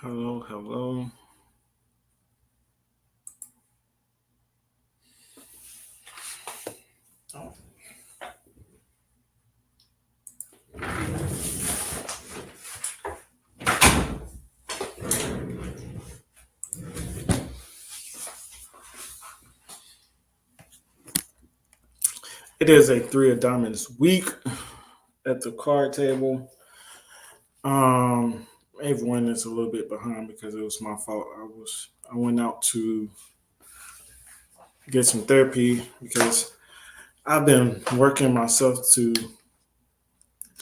Hello, hello. Oh, it is a three of diamonds week at the card table. Um, Everyone is a little bit behind because it was my fault. I went out to get some therapy because I've been working myself to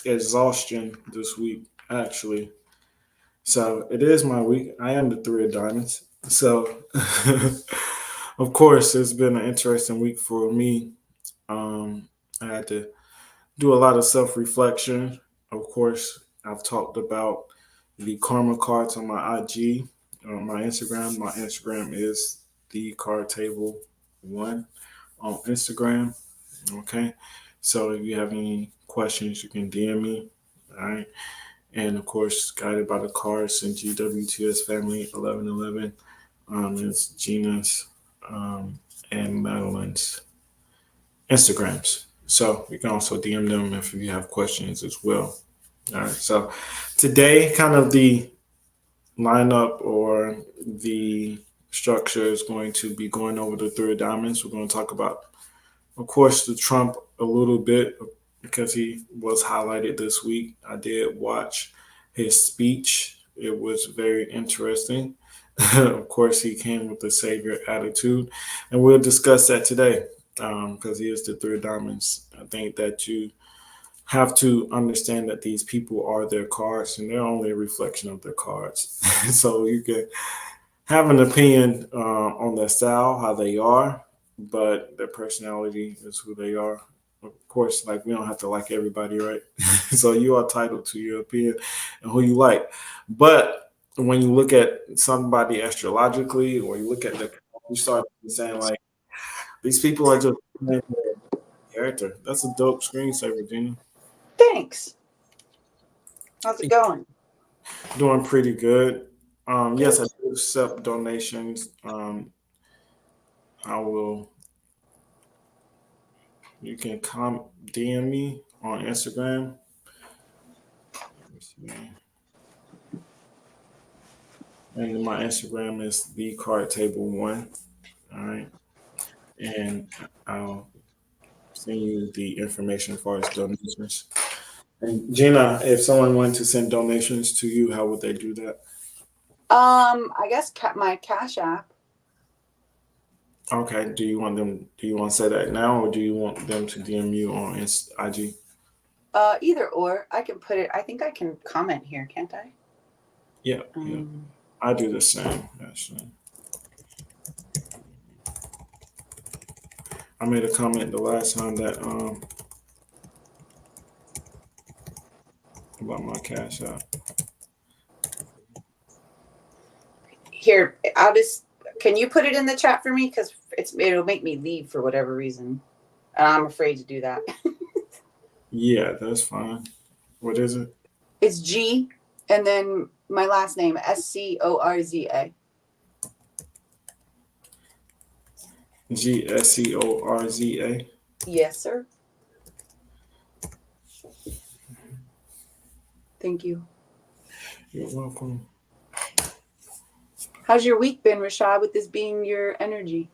exhaustion this week, actually. So it is my week. I am the three of diamonds. So of course it's been an interesting week for me. I had to do a lot of self reflection. Of course, I've talked about the karma cards on my IG, on my Instagram. My Instagram is the card table one on Instagram. Okay. So if you have any questions, you can DM me. All right. And of course, guided by the cards and GWTS family 1111. It's Gina's and Madeline's Instagrams. So you can also DM them if you have questions as well. All right. So today, kind of the lineup or the structure is going to be going over the three of diamonds. We're going to talk about, of course, the Trump a little bit because he was highlighted this week. I did watch his speech. It was very interesting. Of course, he came with the savior attitude, and we'll discuss that today because he is the three of diamonds. I think that you have to understand that these people are their cards and they're only a reflection of their cards. So you can have an opinion on their style, how they are, but their personality is who they are. Of course, like we don't have to like everybody, right? So you are entitled to your opinion and who you like. But when you look at somebody astrologically, or you look at the, you start saying like these people are just character. That's a dope screensaver, Gina. Thanks. How's it going? Doing pretty good. Yes, Good. I do accept donations. I will. You can DM me on Instagram. Let me see. And my Instagram is the card table one. All right, and I'll send you the information as far as donations. And Gina, if someone wanted to send donations to you, how would they do that? I guess my Cash App. Okay. Do you want them? Do you want to say that now, or do you want them to DM you on IG? Either or. I can put it. I think I can comment here, can't I? Yeah, yeah. Um, I do the same. Actually, I made a comment the last time that about my cash out. Here, I'll just. Can you put it in the chat for me? Because it'll make me leave for whatever reason. And I'm afraid to do that. Yeah, that's fine. What is it? It's G, and then my last name Scorza. GSCORZA. Yes, sir. Thank you. You're welcome. How's your week been, Rashad? With this being your energy.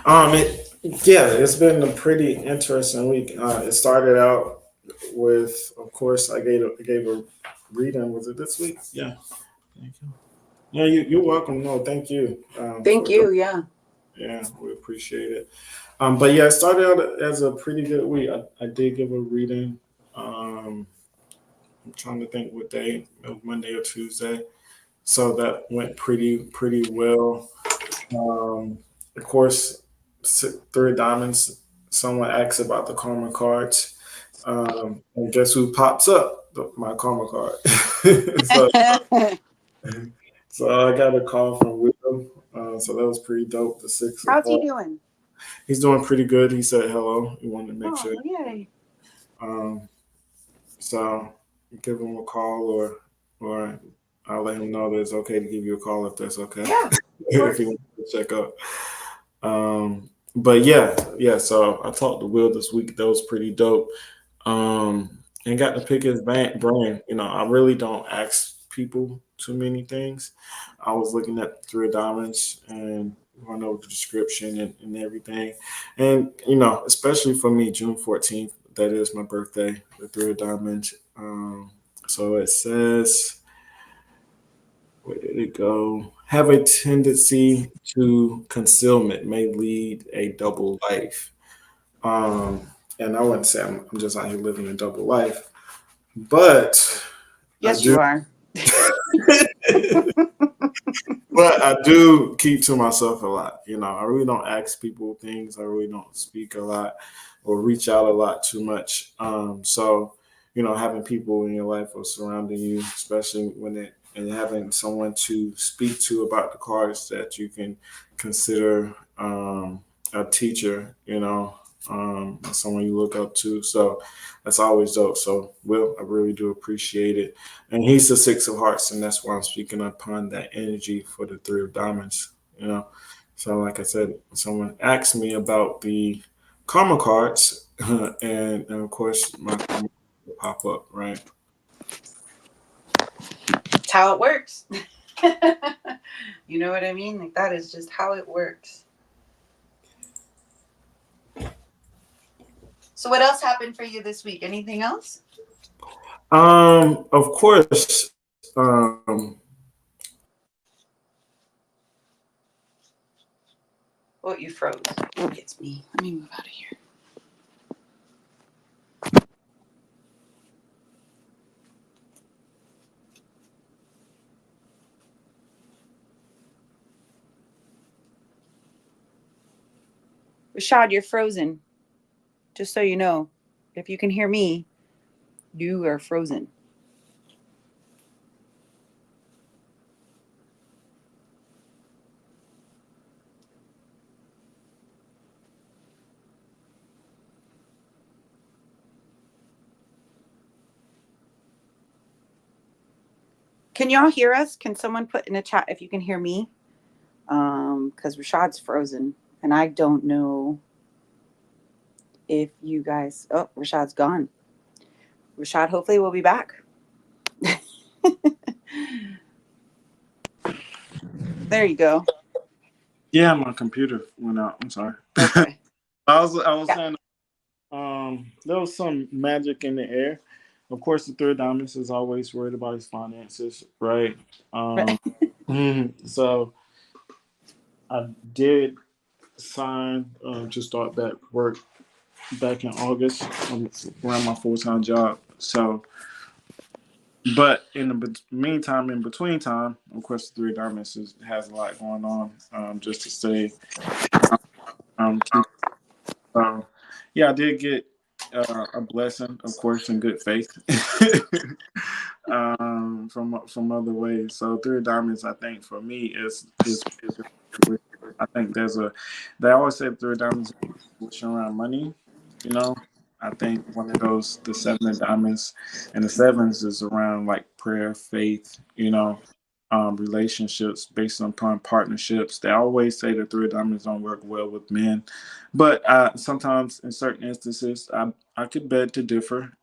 Yeah, it's been a pretty interesting week. It started out with, of course, I gave a reading. Was it this week? Yeah. Thank you. Yeah, you're welcome. No, thank you Thank for you. Yeah. yeah, we appreciate it. But yeah, it started out as a pretty good week. I did give a reading. I'm trying to think what day, it was Monday or Tuesday. So that went pretty well. Of course, three of diamonds. Someone asked about the karma cards, and guess who pops up? My karma card. so, so I got a call from Will. So that was pretty dope. The six of How's he hearts. doing? He's doing pretty good. He said hello. He wanted to make Oh, sure. yay. Um, so give him a call or or I'll let him know that it's okay to give you a call if that's okay. Yeah, of If he course. wants to check up. But yeah. So I talked to Will this week. That was pretty dope. And got to pick his brain. I really don't ask people too many things. I was looking at the Three of Diamonds and going over the description and everything. And, especially for me, June 14th, that is my birthday, the Three of Diamonds. So it says, where did it go? Have a tendency to concealment may lead a double life. Um, and I wouldn't say I'm just out here living a double life, but I Yes, do. you are. But I do keep to myself a lot. I really don't ask people things. I really don't speak a lot or reach out a lot too much. So, having people in your life or surrounding you, especially when and having someone to speak to about the cards that you can consider a teacher, someone you look up to. So that's always dope. So, Will, I really do appreciate it. And he's the Six of Hearts, and that's why I'm speaking upon that energy for the Three of Diamonds. You know, so like I said, someone asked me about the karma cards, and of course my karma will pop up, right? That's how it works. You know what I mean? Like that is just how it works. So what else happened for you this week? Anything else? Of course, Oh, you froze. It's me. Let me move out of here. Rashad, you're frozen. Just so you know, if you can hear me, you are frozen. Can y'all hear us? Can someone put in a chat if you can hear me? Because Rashad's frozen, and I don't know if you guys. Oh, Rashad's gone. Rashad, hopefully, will be back. There you go. yeah, my computer went out. I'm sorry. Okay. I was Yeah. saying, there was some magic in the air. Of course, the Third Diamond is always worried about his finances, right? Um, so I did sign to start back work back in August around my full time job. So, but in the meantime, in between time, of course, the Three Diamonds has a lot going on. Just to say, keep, yeah, I did get a blessing, of course, in good faith. From other ways. So Three Diamonds, I think for me is I think they always say Three Diamonds is around money, you know. I think one of those the Seven of Diamonds and the sevens is around like prayer, faith, relationships based upon partnerships. They always say the Three of Diamonds don't work well with men, but sometimes in certain instances, I could beg to differ.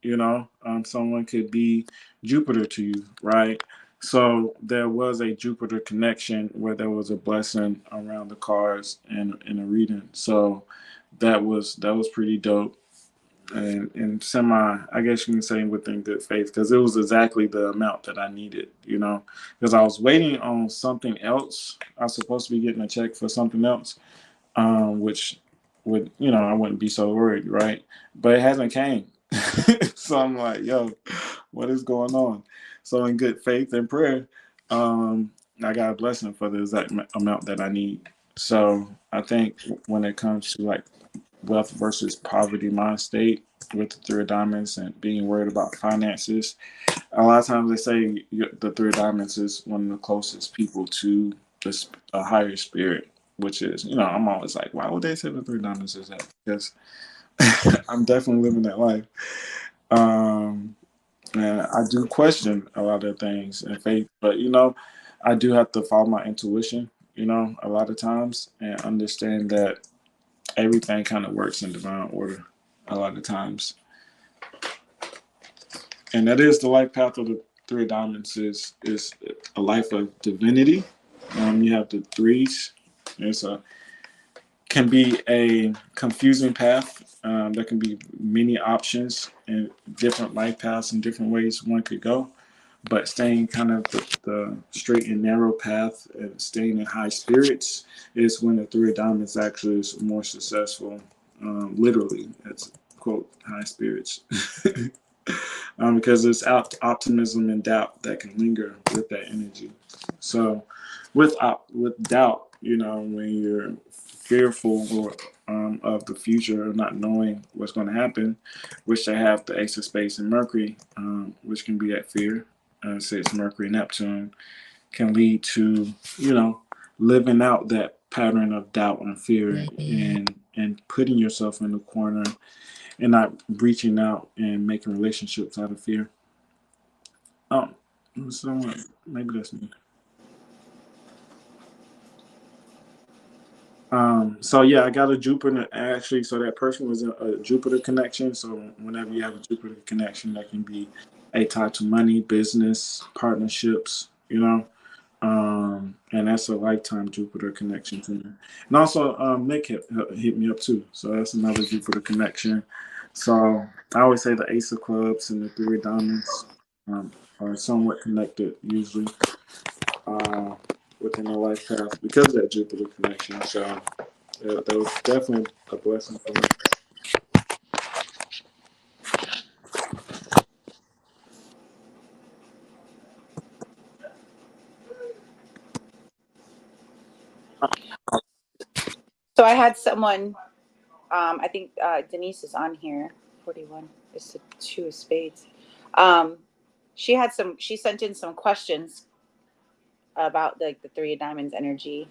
Someone could be Jupiter to you, right? So there was a Jupiter connection where there was a blessing around the cards and in a reading. So that was pretty dope and semi, I guess you can say, within good faith, because it was exactly the amount that I needed, because I was waiting on something else. I was supposed to be getting a check for something else, which would, I wouldn't be so worried, right? But it hasn't came. So I'm like, yo, what is going on? So in good faith and prayer, I got a blessing for the exact amount that I need. So I think when it comes to like wealth versus poverty mind state with the Three of Diamonds and being worried about finances, a lot of times they say the Three of Diamonds is one of the closest people to a higher spirit, which is, I'm always like, why would they say the Three of Diamonds is that? Because I'm definitely living that life. Um, And I do question a lot of things in faith, but I do have to follow my intuition, a lot of times, and understand that everything kind of works in divine order a lot of times. And that is the life path of the three of diamonds is a life of divinity. You have the threes. It's a can be a confusing path. There can be many options and different life paths and different ways one could go. But staying kind of the straight and narrow path and staying in high spirits is when the three of diamonds actually is more successful. Literally, it's quote high spirits. Because there's optimism and doubt that can linger with that energy. So, with doubt, when you're fearful or of the future or not knowing what's going to happen, which they have the Ace of Spades and Mercury, which can be that fear. Say it's Mercury, Neptune, can lead to living out that pattern of doubt and fear and putting yourself in the corner and not reaching out and making relationships out of fear. Um, so maybe that's me. So yeah, I got a Jupiter actually. So that person was a Jupiter connection. So whenever you have a Jupiter connection, that can be a tie to money, business, partnerships. And that's a lifetime Jupiter connection to me. And also, Nick hit me up too. So that's another Jupiter connection. So I always say the Ace of Clubs and the Three of Diamonds are somewhat connected usually uh, within the life path because of that Jupiter connection. So that was definitely a blessing for me. So I had someone, I think Denise is on here. 41 is the two of spades. Um, she sent in some questions about the three of diamonds energy,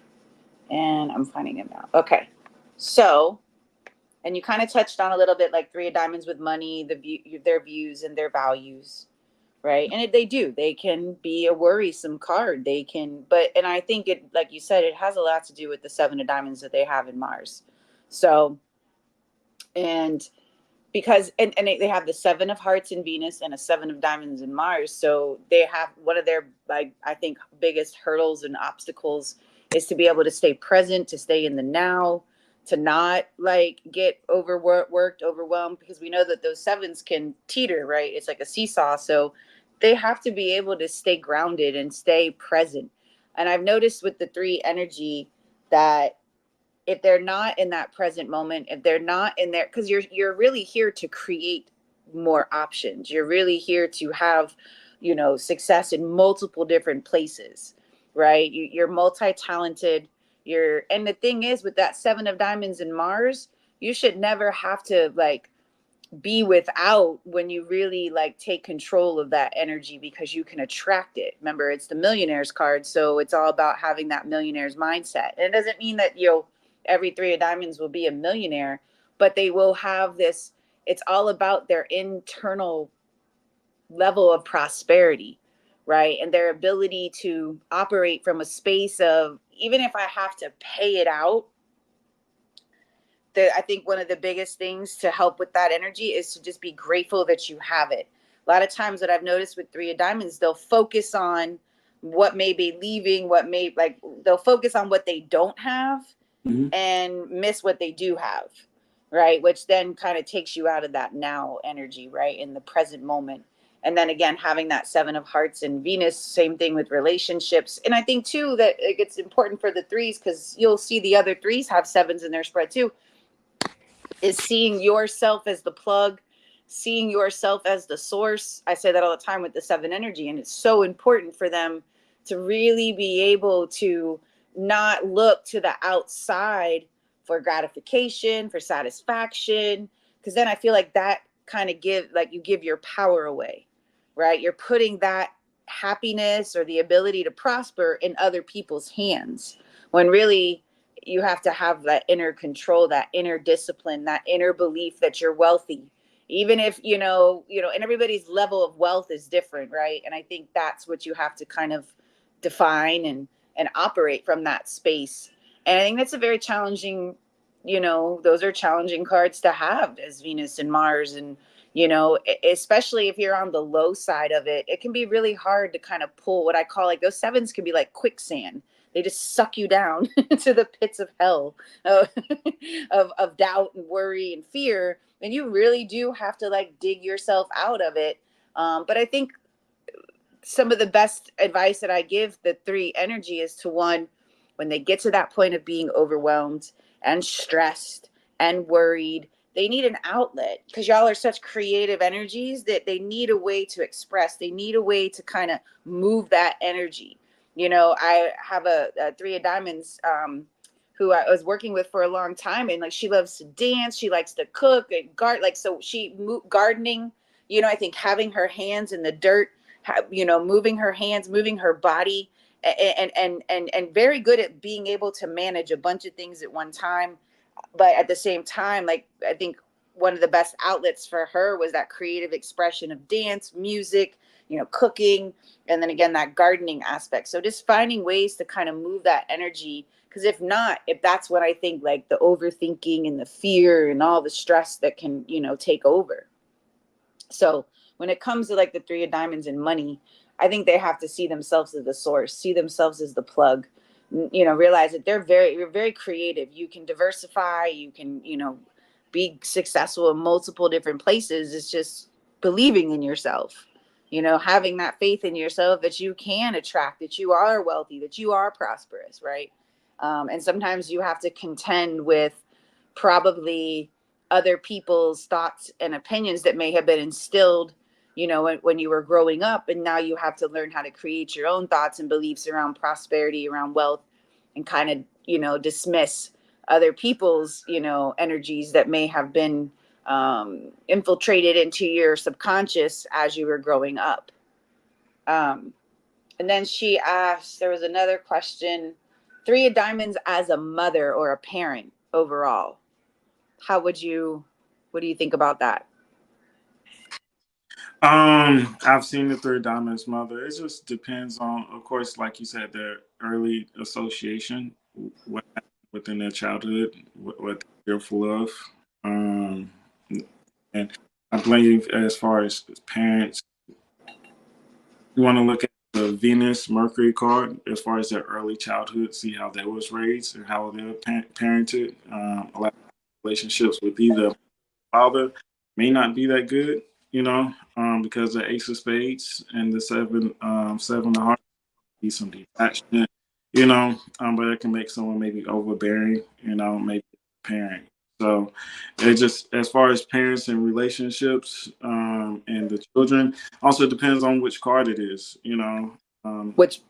and I'm finding it now. Okay. So, and you kind of touched on a little bit like three of diamonds with money, their views and their values, right? And they do. They can be a worrisome card. They can, and I think it, like you said, it has a lot to do with the seven of diamonds that they have in Mars. So, and because and they have the seven of hearts in Venus and a seven of diamonds in Mars, so they have one of their, like, I think biggest hurdles and obstacles is to be able to stay present, to stay in the now, to not like get overworked, overwhelmed, because we know that those sevens can teeter, right? It's like a seesaw. So they have to be able to stay grounded and stay present. And I've noticed with the three energy that if they're not in that present moment, if they're not in there, because you're really here to create more options. You're really here to have, success in multiple different places, right? You're multi-talented. And the thing is, with that seven of diamonds in Mars, you should never have to like be without when you really like take control of that energy, because you can attract it. Remember, it's the millionaire's card, so it's all about having that millionaire's mindset. And it doesn't mean that every three of diamonds will be a millionaire, but they will have this. It's all about their internal level of prosperity, right? And their ability to operate from a space of, even if I have to pay it out, I think one of the biggest things to help with that energy is to just be grateful that you have it. A lot of times, what I've noticed with three of diamonds, they'll focus on what may be leaving, they'll focus on what they don't have Mm-hmm. and miss what they do have, right? Which then kind of takes you out of that now energy, right? In the present moment. And then again, having that seven of hearts and Venus, same thing with relationships. And I think too that it's important for the threes, because you'll see the other threes have sevens in their spread too, is seeing yourself as the plug, seeing yourself as the source. I say that all the time with the seven energy, and it's so important for them to really be able to not look to the outside for gratification, for satisfaction, because then I feel like that kind of you give your power away, right? You're putting that happiness or the ability to prosper in other people's hands, when really you have to have that inner control, that inner discipline, that inner belief that you're wealthy. even if and everybody's level of wealth is different, right? And I think that's what you have to kind of define and operate from that space. And I think that's a very challenging, those are challenging cards to have as Venus and Mars. And especially if you're on the low side of it, it can be really hard to kind of pull what I call, like, those sevens can be like quicksand. They just suck you down to the pits of hell, of, of doubt and worry and fear. And you really do have to, like, dig yourself out of it. But I think some of the best advice that I give the three energy is to, one, when they get to that point of being overwhelmed and stressed and worried, they need an outlet, because y'all are such creative energies that they need a way to express. They need a way to kind of move that energy. I have a three of diamonds, who I was working with for a long time, and like, she loves to dance, she likes to cook and like, so gardening. I think having her hands in the dirt, moving her hands, moving her body, and very good at being able to manage a bunch of things at one time. But at the same time, like, I think one of the best outlets for her was that creative expression of dance, music, cooking, and then again, that gardening aspect. So just finding ways to kind of move that energy. Because if that's what I think, like, the overthinking and the fear and all the stress that can, take over. So when it comes to, like, the three of diamonds and money, I think they have to see themselves as the source, see themselves as the plug, realize that you're very creative. You can diversify, you can, be successful in multiple different places. It's just believing in yourself, having that faith in yourself that you can attract, that you are wealthy, that you are prosperous, right? And sometimes you have to contend with probably other people's thoughts and opinions that may have been instilled, when you were growing up, and now you have to learn how to create your own thoughts and beliefs around prosperity, around wealth, and kind of, dismiss other people's, energies that may have been infiltrated into your subconscious as you were growing up. um, and then she asked, there was another question, three of diamonds as a mother or a parent overall. What do you think about that? I've seen the three of diamonds mother. It just depends on, of course, like you said, their early association, what happened within their childhood, what they're fearful of. Um, and I believe, as far as parents, you want to look at the Venus Mercury card as far as their early childhood, see how they was raised and how they were parented. A lot of relationships with either father may not be that good, because the Ace of Spades and the seven of hearts be some detachment, but it can make someone maybe overbearing, maybe a parent. So it just, as far as parents and relationships, and the children, also depends on which card it is, um, Which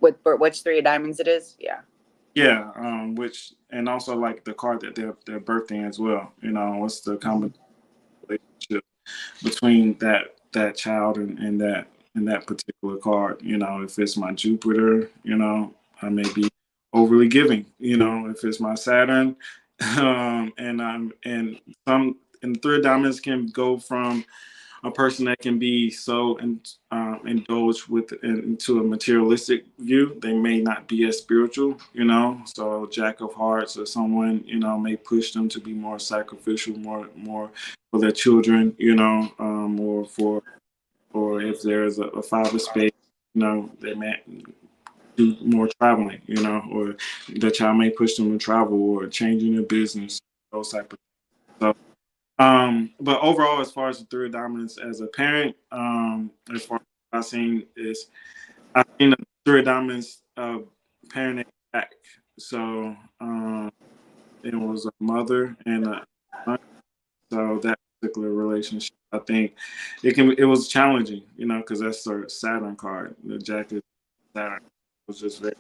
three of diamonds it is? Yeah. yeah, which, and also like the card that they're birthing as well. What's the combination relationship between that child and that particular card. If it's my Jupiter, I may be overly giving. If it's my Saturn, and three of diamonds can go from a person that can be so indulged into a materialistic view. They may not be as spiritual, So Jack of Hearts or someone, may push them to be more sacrificial, more for their children, or if there's a Five of Spades, they may do more traveling, or the child may push them to travel or changing their business, those type of things. So, but overall, as far as the three of diamonds as a parent, as far as I've seen the three of diamonds parenting back. So it was a mother and a son. So that particular relationship, I think it was challenging, because that's the Saturn card. The Jack is Saturn. It was just very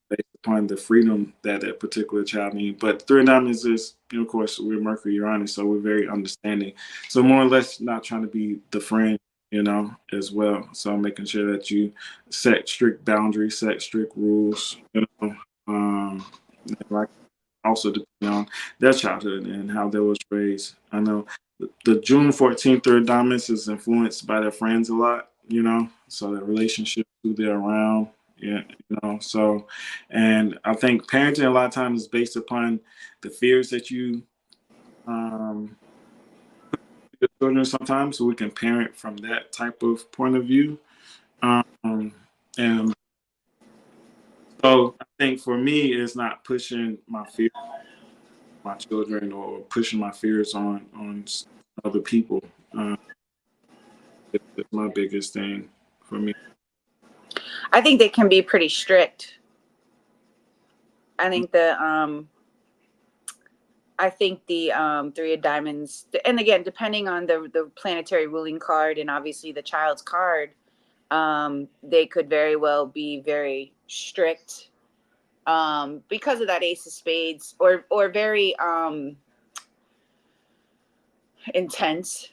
based upon the freedom that particular child needs. But three of diamonds is, of course, we're Mercury Uranus, so we're very understanding. So more or less not trying to be the friend, as well. So making sure that you set strict boundaries, set strict rules, like also depending on their childhood and how they was raised. I know the June 14th third dominance is influenced by their friends a lot, so their relationship, who they're around, yeah, so, and I think parenting a lot of times is based upon the fears that you, um, your children sometimes, so we can parent from that type of point of view. Um, and so I think for me, it's not pushing my fears on my children or pushing my fears on other people. Um, it's my biggest thing for me. I think they can be pretty strict. I think the three of diamonds, and again, depending on the planetary ruling card and obviously the child's card, they could very well be very strict, because of that ace of spades, or very intense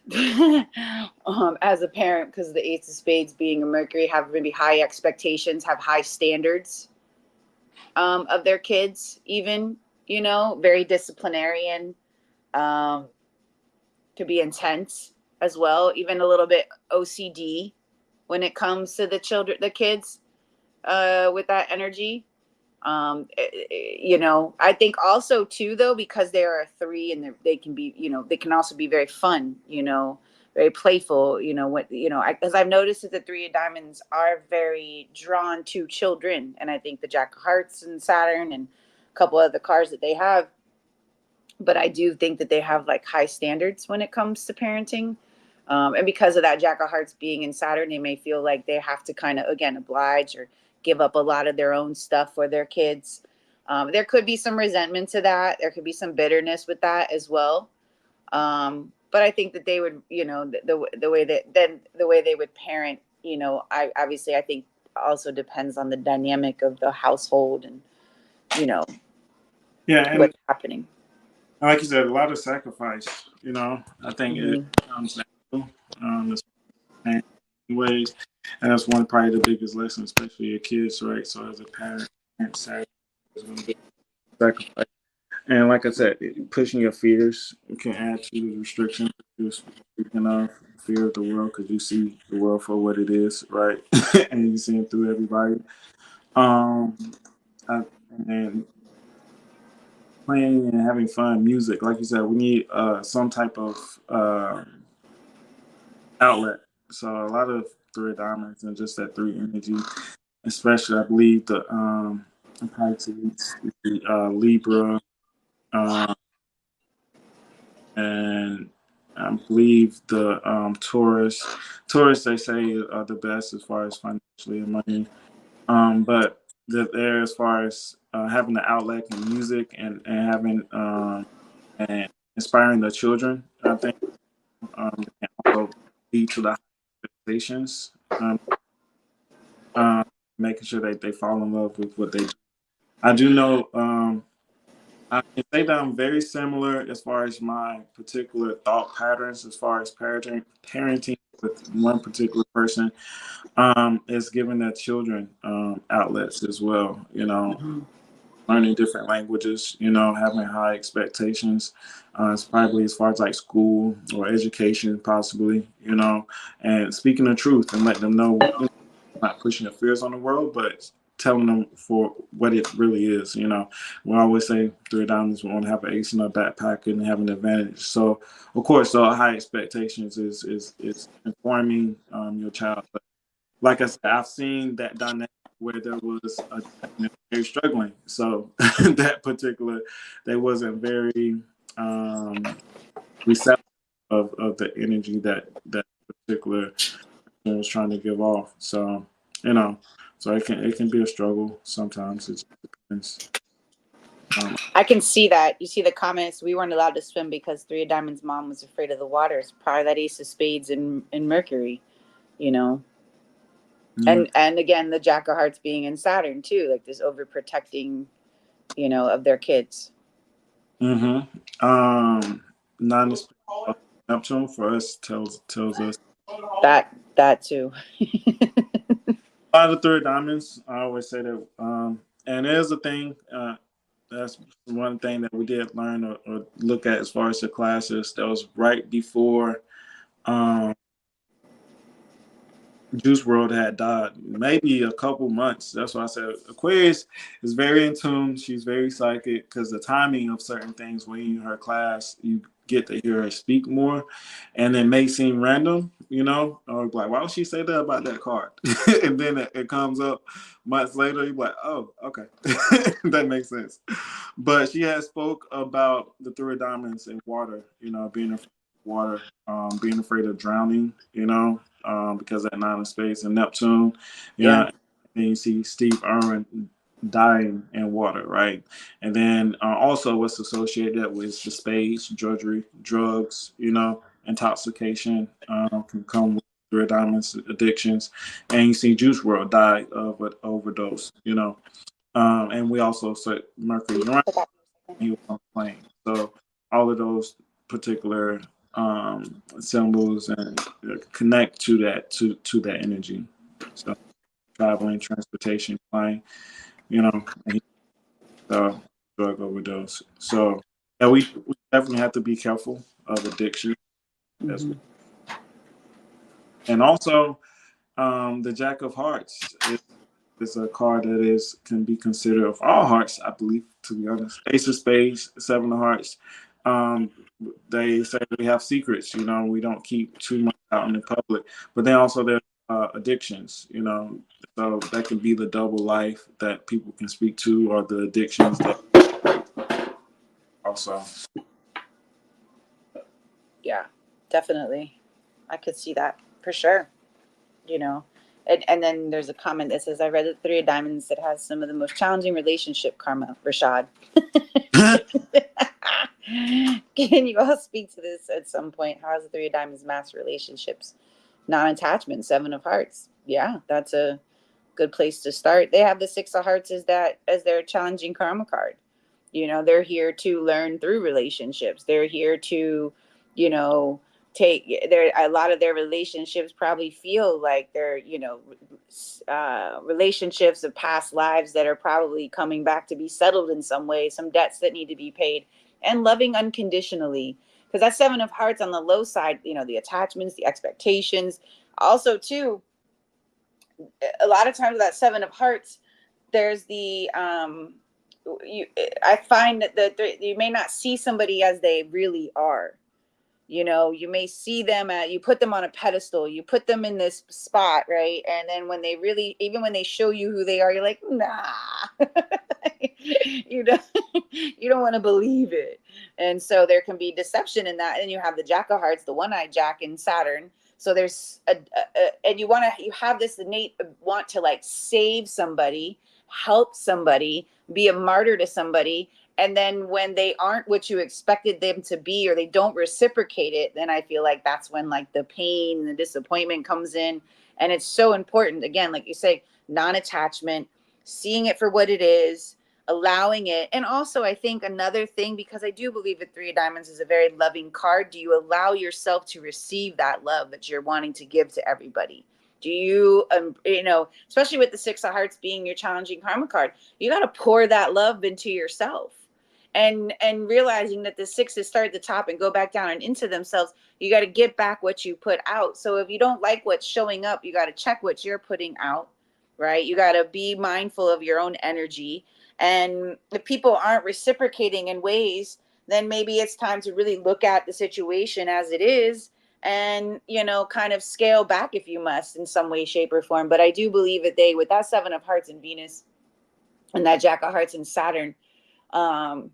as a parent, because of the ace of spades being a Mercury, have maybe high expectations, have high standards, of their kids, even, very disciplinarian, um, to be intense as well, even a little bit OCD when it comes to the kids, with that energy. I think also too, though, because they are a three, and they can be, they can also be very fun, very playful, because I've noticed that the three of diamonds are very drawn to children. And I think the Jack of Hearts and Saturn and a couple of the cards that they have, but I do think that they have like high standards when it comes to parenting. And because of that Jack of Hearts being in Saturn, they may feel like they have to kind of, again, oblige or give up a lot of their own stuff for their kids. There could be some resentment to that. There could be some bitterness with that as well. But I think that they would, the way that then the way they would parent, I think also depends on the dynamic of the household and, you know, Yeah, and what's happening. like you said, a lot of sacrifice. I think it Hmm. comes natural. In ways, and that's one probably the biggest lesson, especially your kids, right? So as a parent, sacrifice is going to be sacrifice. And like I said, pushing your fears can add to the restrictions that you're speaking of. Fear of the world, because you see the world for what it is, right? And you see it through everybody. Um, I, and playing and having fun, music, like you said, we need some type of outlet. So a lot of three diamonds and just that three energy, especially I believe the Pisces, the Libra, uh, and I believe the Taurus. Taurus, they say, are the best as far as financially and money. But there, as far as having the outlet in music and having and inspiring the children, I think can also lead to the expectations. Making sure that they fall in love with what they do. I do know I can say that I'm very similar as far as my particular thought patterns as far as parenting with one particular person is giving their children outlets as well. Hmm. Learning different languages, having high expectations. It's probably as far as like school or education, possibly, and speaking the truth and let them know, not pushing your fears on the world, but telling them for what it really is. We always say three diamonds, we want to have an ace in our backpack and have an advantage. So, of course, so high expectations is informing your child. But like I said, I've seen that dynamic where there was a very struggling. So that particular, they wasn't very receptive of the energy that particular was trying to give off. So, you know, so it can be a struggle sometimes. It just depends. I can see that. You see the comments. We weren't allowed to swim because Three of Diamonds' mom was afraid of the water. It's probably that Ace of Spades in Mercury, you know. Mm-hmm. And again, the Jack of Hearts being in Saturn too, like this overprotecting, of their kids. Mm-hmm. Nine of Neptune for us tells us That too. a lot of third diamonds. I always say that, and there's a thing. That's one thing that we did learn or look at as far as the classes. That was right before um, Juice World had died, maybe a couple months. That's why I said Aquarius is very in tune. She's very psychic because the timing of certain things when you're in her class, you get to hear her speak more, and it may seem random, or like, why would she say that about that card? And then it comes up months later. You're like, oh, okay, that makes sense. But she has spoke about the three of diamonds in water. Being afraid of water, being afraid of drowning. Because that nine of space and Neptune, Yeah. and you see Steve Irwin dying in water, right? And then also what's associated with the spades, drudgery, drugs, intoxication can come with three of diamonds addictions, and you see Juice World die of an overdose, and we also said Mercury, Uranus, he was on the plane. So all of those particular symbols and connect to that energy. So traveling, transportation, flying, and so drug overdose. So yeah, we definitely have to be careful of addiction as Mm-hmm. well. And also the Jack of Hearts is a card that can be considered of all hearts, I believe, to be honest. Ace of Spades, Seven of Hearts. Um, they say we have secrets, we don't keep too much out in the public. But then also there's addictions, so that can be the double life that people can speak to, or the addictions that also. Yeah, definitely. I could see that for sure. You know, and then there's a comment that says, I read the Three of Diamonds that has some of the most challenging relationship karma, Rashad. Can you all speak to this at some point? How is the Three of Diamonds mass relationships? Non-attachment, Seven of Hearts. Yeah, that's a good place to start. They have the Six of Hearts as their challenging karma card. They're here to learn through relationships. They're here to, you know, take their a lot of their relationships probably feel like they're, relationships of past lives that are probably coming back to be settled in some way, some debts that need to be paid, and loving unconditionally. Because that Seven of Hearts on the low side, the attachments, the expectations. Also, too, a lot of times that Seven of Hearts, there's the you I find that you may not see somebody as they really are. You may see them you put them on a pedestal, you put them in this spot, right? And then when they really, even when they show you who they are, you're like, nah. you don't you don't want to believe it. And so there can be deception in that. And you have the Jack of Hearts, the one-eyed Jack in Saturn. So there's and you have this innate want to like save somebody, help somebody, be a martyr to somebody. And then when they aren't what you expected them to be, or they don't reciprocate it, then I feel like that's when like the pain and the disappointment comes in. And it's so important, again, like you say, non-attachment, seeing it for what it is, allowing it. And also, I think another thing, because I do believe the Three of Diamonds is a very loving card, do you allow yourself to receive that love that you're wanting to give to everybody? Do you, especially with the Six of Hearts being your challenging karma card, you got to pour that love into yourself. And realizing that the sixes start at the top and go back down and into themselves, you got to get back what you put out. So if you don't like what's showing up, you got to check what you're putting out, right? You got to be mindful of your own energy. And if people aren't reciprocating in ways, then maybe it's time to really look at the situation as it is, and kind of scale back if you must in some way, shape, or form. But I do believe that with that Seven of Hearts and Venus, and that Jack of Hearts and Saturn, um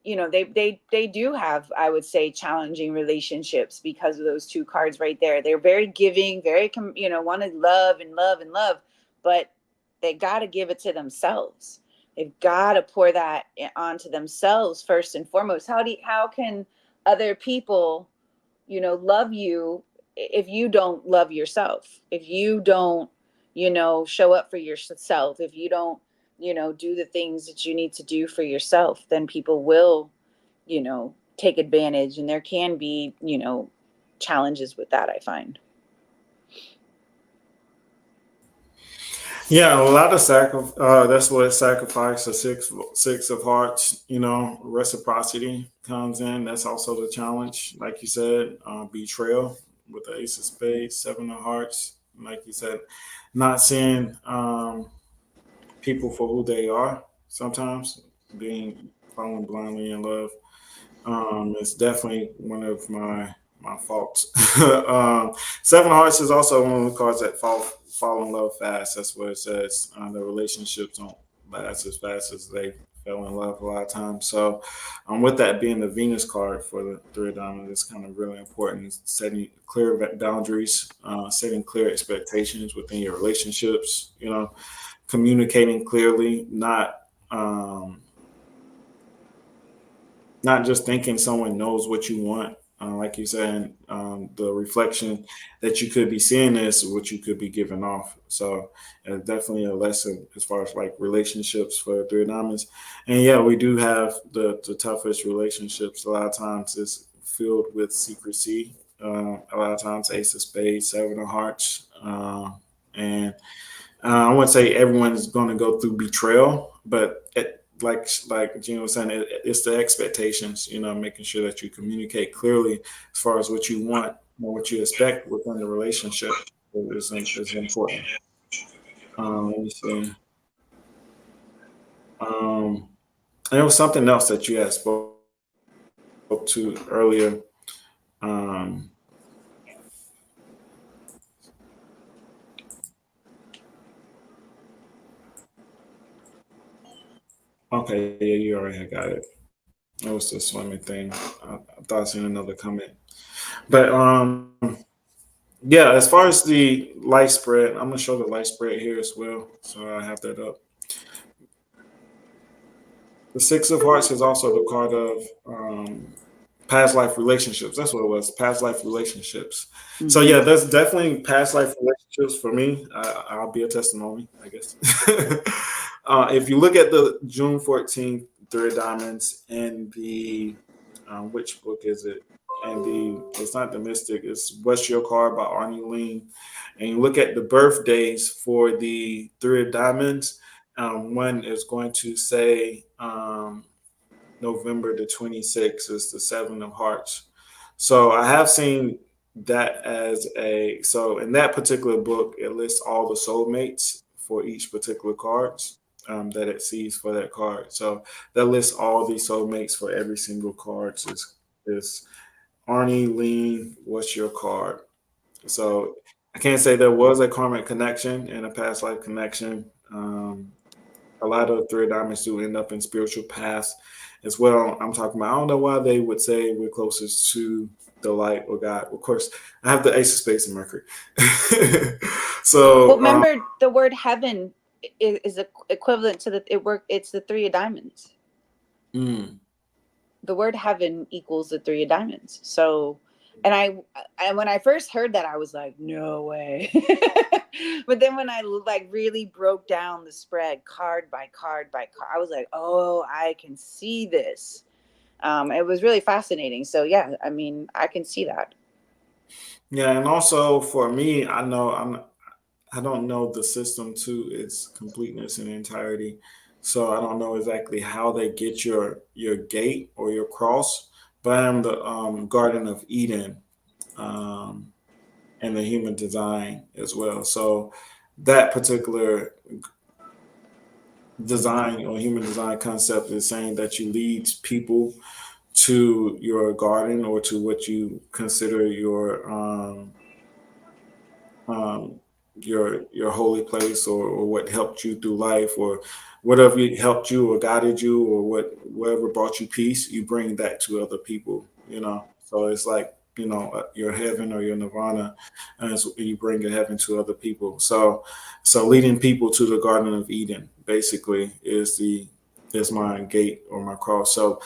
they do have, I would say, challenging relationships because of those two cards right there. They're very giving, very want to love and love and love, but they got to give it to themselves. They've got to pour that onto themselves first and foremost. How can other people love you if you don't love yourself, if you don't show up for yourself, if you don't do the things that you need to do for yourself? Then people will take advantage, and there can be challenges with that, I find. Yeah, a lot of that's what sacrifice, the six of hearts. Reciprocity comes in. That's also the challenge, like you said. Betrayal with the ace of spades, seven of hearts. Like you said, not seeing people for who they are. Sometimes being falling blindly in love. It's definitely one of my faults. Seven of Hearts is also one of the cards that fall in love fast. That's what it says. The relationships don't last as fast as they fell in love a lot of times. So, with that being the Venus card for the Three of Diamonds, it's kind of really important. It's setting clear boundaries, setting clear expectations within your relationships. Communicating clearly, um, not just thinking someone knows what you want. Like you said, the reflection that you could be seeing is what you could be giving off. So, definitely a lesson as far as like relationships for Three of Diamonds. And yeah, we do have the toughest relationships. A lot of times it's filled with secrecy. A lot of times, Ace of Spades, Seven of Hearts, and I wouldn't say everyone is going to go through betrayal, but like Gina was saying, it's the expectations. Making sure that you communicate clearly as far as what you want or what you expect within the relationship is important. Let me see. Um, and there was something else that you had spoke to earlier. Um, okay, yeah, you already had got it. It was the swimming thing. I thought I seen another comment, but yeah, as far as the light spread, I'm gonna show the light spread here as well. So I have that up. The Six of Hearts is also the card of past life relationships. That's what it was. Past life relationships. So Mm-hmm. yeah, that's definitely past life relationships for me. I'll be a testimony, I guess. If you look at the June 14th Three of Diamonds and the which book is it? And it's not the Mystic. It's What's Your Card by Arnie Lean. And you look at the birthdays for the Three of Diamonds. One is going to say November the 26th is the Seven of Hearts. So I have seen that as so in that particular book, it lists all the soulmates for each particular cards that it sees for that card. So that lists all the soulmates for every single card. Is Arnie Lean, what's your card? So I can't say there was a karmic connection and a past life connection. A lot of Three of Diamonds do end up in spiritual paths as well. I'm talking about, I don't know why they would say we're closest to the light or God. Of course, I have the Ace of Spades and Mercury. Well, so, remember the word heaven is equivalent to it's the Three of Diamonds. mm, The word heaven equals the Three of Diamonds. So, and when I first heard that, I was like, no way. But then when I like really broke down the spread card by card by card, I was like, oh, I can see this. It was really fascinating. So yeah, I mean, I can see that. yeah, and also for me, I don't know the system to its completeness and entirety. So I don't know exactly how they get your gate or your cross, but I am the Garden of Eden. Um, and the human design as well. So that particular design or human design concept is saying that you lead people to your garden or to what you consider um, your holy place or what helped you through life or whatever helped you or guided you or whatever brought you peace, you bring that to other people. So it's like your heaven or your nirvana, and you bring your heaven to other people. So leading people to the Garden of Eden basically is my gate or my cross. So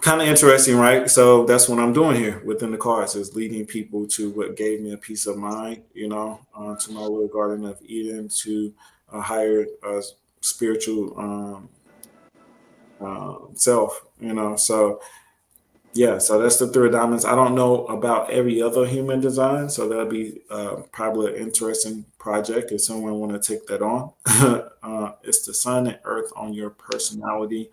kind of interesting, right? So that's what I'm doing here within the cards is leading people to what gave me a peace of mind, to my little Garden of Eden, to a higher spiritual self. So Yeah, so that's the three of diamonds. I don't know about every other human design, so that'll be probably an interesting project if someone want to take that on. It's the sun and earth on your personality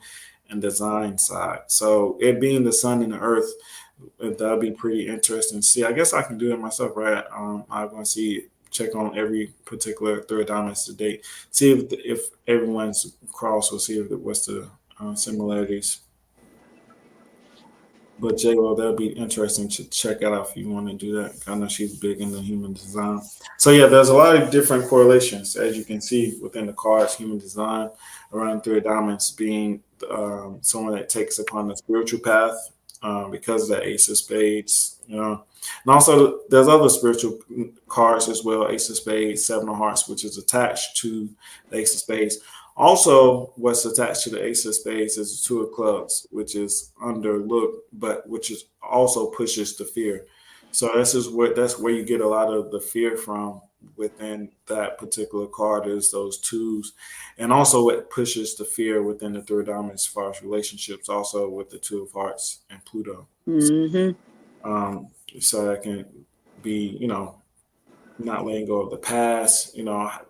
and design side. So it being the sun and the earth, that'll be pretty interesting. See, I guess I can do it myself, right? I'm going to see check on every particular three of diamonds to date, see if everyone's cross, or see if what's the similarities. But J Lo, that'll be interesting to check out if you want to do that. I know she's big into human design. So yeah, there's a lot of different correlations as you can see within the cards. Human design around three of diamonds being someone that takes upon the spiritual path because of the ace of spades. You know, and also there's other spiritual cards as well. Ace of spades, seven of hearts, which is attached to the ace of spades. Also, what's attached to the ace of spades is the two of clubs, which is underlooked, but which is also pushes the fear. So that's where you get a lot of the fear from within that particular card is those twos, and also what pushes the fear within the third diamond as far as relationships, also with the two of hearts and Pluto. Mm-hmm. Um, so that can be, not letting go of the past,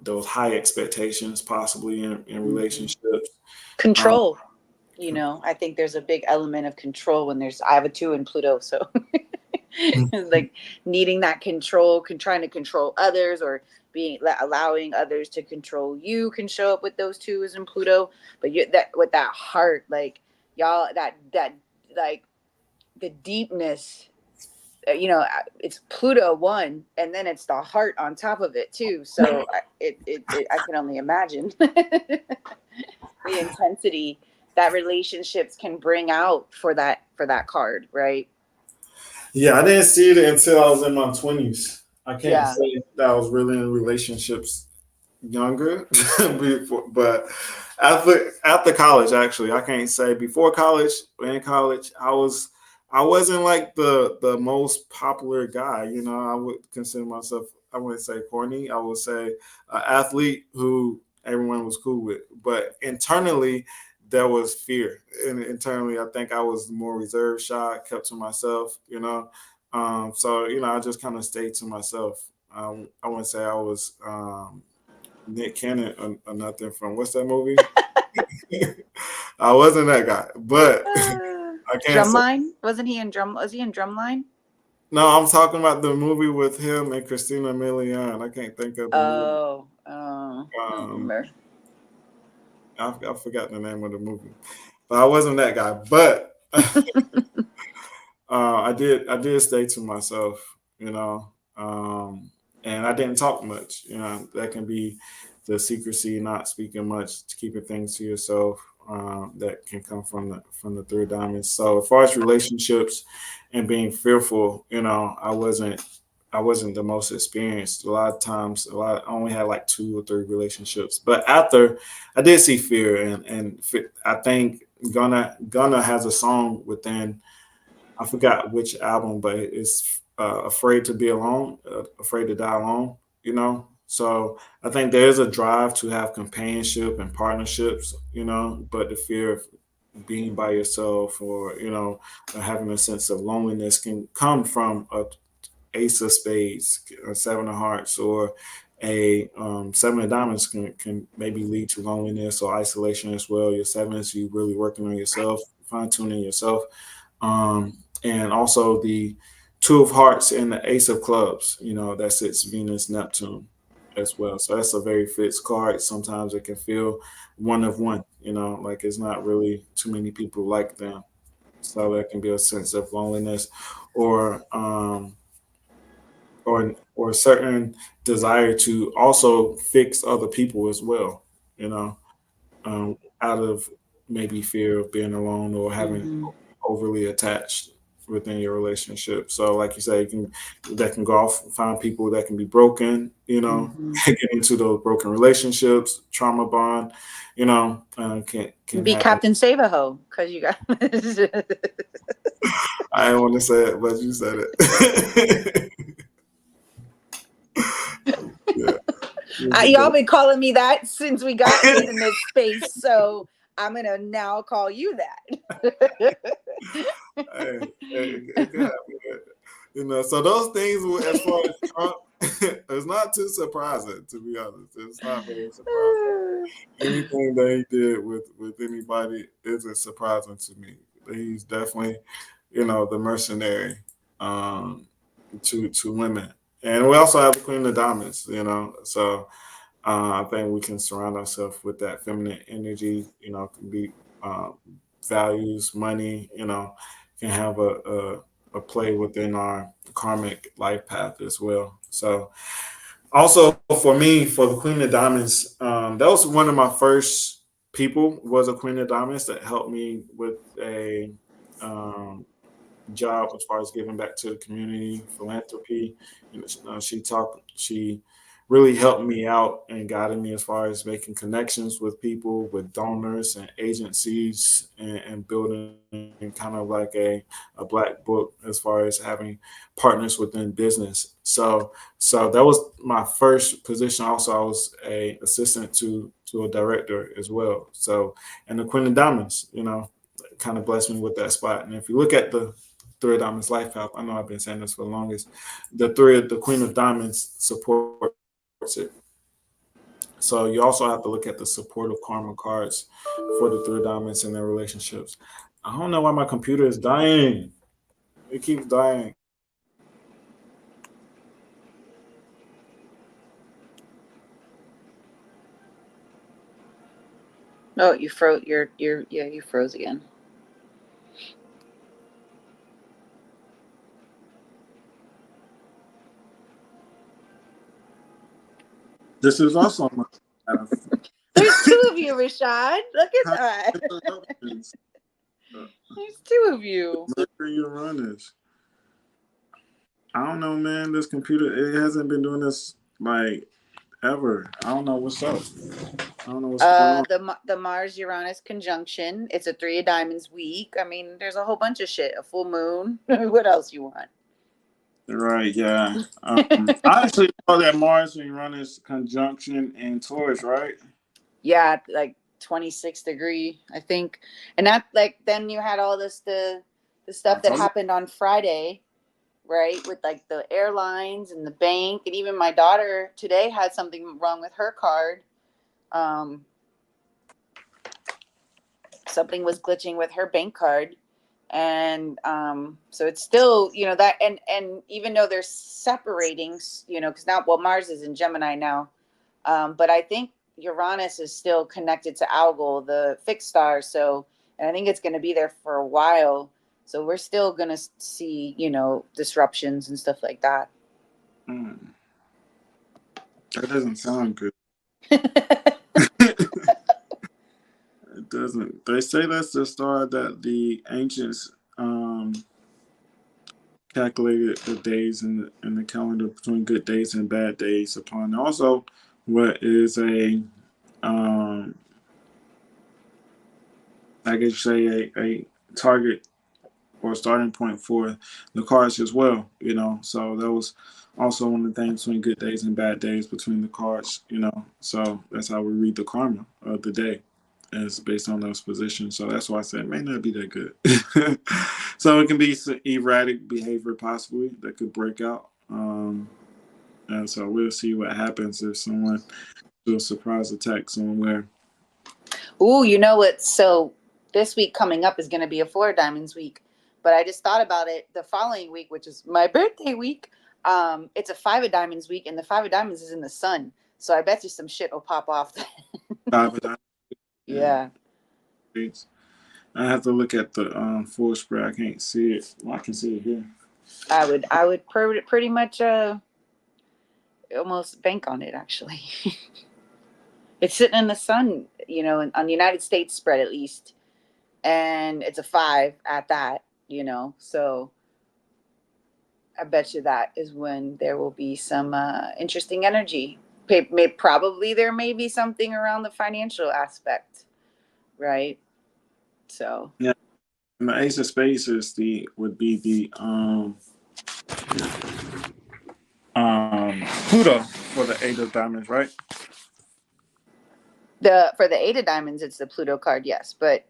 those high expectations possibly in Mm-hmm. relationships. Um, Control. I think there's a big element of control when I have a two in Pluto, so like needing that control, trying to control others, or allowing others to control you can show up with those twos in Pluto. But that with that heart, like y'all, that like the deepness. It's Pluto one, and then it's the heart on top of it too. So I can only imagine the intensity that relationships can bring out for that card, right? yeah, I didn't see it until I was in my 20s. I can't Yeah. say that I was really in relationships younger, before, but after college, actually, I can't say before college. In college, I wasn't like the most popular guy. I would consider myself. I wouldn't say corny. I would say an athlete who everyone was cool with, but internally there was fear, and internally I think I was more reserved, shy, kept to myself. So I just kind of stayed to myself. I wouldn't say I was. Nick Cannon or nothing from what's that movie? I wasn't that guy, but I can't say Drumline, wasn't he in drum? Was he in Drumline? no. I'm talking about the movie with him and Christina Milian. I can't think of the movie. I don't Um, remember. I forgot the name of the movie, but I wasn't that guy. But I did stay to myself, and I didn't talk much. That can be the secrecy, not speaking much, keeping things to yourself. That can come from the three diamonds. So as far as relationships and being fearful, I wasn't the most experienced. A lot of times, I only had like two or three relationships. But after, I did see fear, and I think Gunna has a song within. I forgot which album, but it's "Afraid to Be Alone," "Afraid to Die Alone." So I think there is a drive to have companionship and partnerships. But the fear of being by yourself, or having a sense of loneliness can come from a ace of spades, a seven of hearts, or a seven of diamonds can maybe lead to loneliness or isolation as well. Your sevens, you really working on yourself, fine tuning yourself, and also the two of hearts and the ace of clubs. That sits Venus, Neptune as well. So that's a very fixed card. Sometimes it can feel one of one. Like it's not really too many people like them. So there can be a sense of loneliness, or or certain desire to also fix other people as well. You know, out of maybe fear of being alone or having Mm-hmm. overly attached within your relationship. So, like you say, that can go off, find people that can be broken. Mm-hmm. Get into those broken relationships, trauma bond. Can Be have. Captain Save-A-Ho, because you got. I didn't want to say it, but you said it. Yeah, you're the Y'all best. been calling me that since we got in this space, so I'm gonna now call you that. Hey, it could happen. So those things, as far as Trump, it's not too surprising, to be honest. It's not very surprising. Anything that he did with anybody isn't surprising to me. He's definitely, the mercenary um, to women, and we also have the Queen of Diamonds. So I think we can surround ourselves with that feminine energy. Can be uh, values, money. Can have a play within our karmic life path as well. So also for me, for the Queen of Diamonds, that was one of my first people was a Queen of Diamonds that helped me with a um, job as far as giving back to the community, philanthropy. She really helped me out and guided me as far as making connections with people, with donors and agencies, and building kind of like a black book as far as having partners within business. So that was my first position. Also, I was a assistant to a director as well. So, and the Queen of Diamonds, kind of blessed me with that spot. And if you look at the Three of Diamonds life path, I know I've been saying this for the longest. The Queen of Diamonds supports it. So you also have to look at the supportive karma cards for the Three of Diamonds and their relationships. I don't know why my computer is dying. It keeps dying. Oh, you froze. Yeah, you froze again. This is also my There's two of you, Rashad. Look at that. options. There's two of you. Mercury Uranus. I don't know, man. This computer, it hasn't been doing this like ever. I don't know what's up. I don't know what's going on. The Mars Uranus conjunction. It's a Three of Diamonds week. I mean, there's a whole bunch of shit. A full moon. What else you want? Right, yeah. I actually saw that Mars and Uranus conjunction in Taurus, right? Yeah, like 26-degree, I think. And that, like, then you had all this the I stuff that told you. happened on Friday, right? With like the airlines and the bank, and even my daughter today had something wrong with her card. Um, Something was glitching with her bank card, and so it's still, that, and even though they're separating, because now, well, Mars is in Gemini now, but I think Uranus is still connected to Algol, the fixed star. So, and I think it's going to be there for a while. So we're still going to see, disruptions and stuff like that. Mm, that doesn't sound good. It doesn't. They say that's the star that the ancients calculated the days in the calendar between good days and bad days upon. Also, what is a um, I guess say a target or a starting point for the cards as well. So that was also one of the things between good days and bad days between the cards. So that's how we read the karma of the day. Is based on those positions. So that's why I said it may not be that good. So it can be some erratic behavior possibly that could break out. And so we'll see what happens if someone do a surprise attack somewhere. Ooh, you know what? So this week coming up is going to be a Four of Diamonds week, but I just thought about it the following week, which is my birthday week. It's a Five of Diamonds week, and the Five of Diamonds is in the sun. So I bet you some shit will pop off. Yeah. Yeah. I have to look at the full spread. I can't see it. Well, I can see it here. I would pretty much almost bank on it, actually. It's sitting in the sun, on the United States spread at least, and it's a 5 at that, so I bet you that is when there will be some interesting energy. Probably there may be something around the financial aspect, right? So Yeah. And the Ace of Spades is would be the Pluto for the Eight of Diamonds, right? for the Eight of Diamonds, it's the Pluto card, yes, but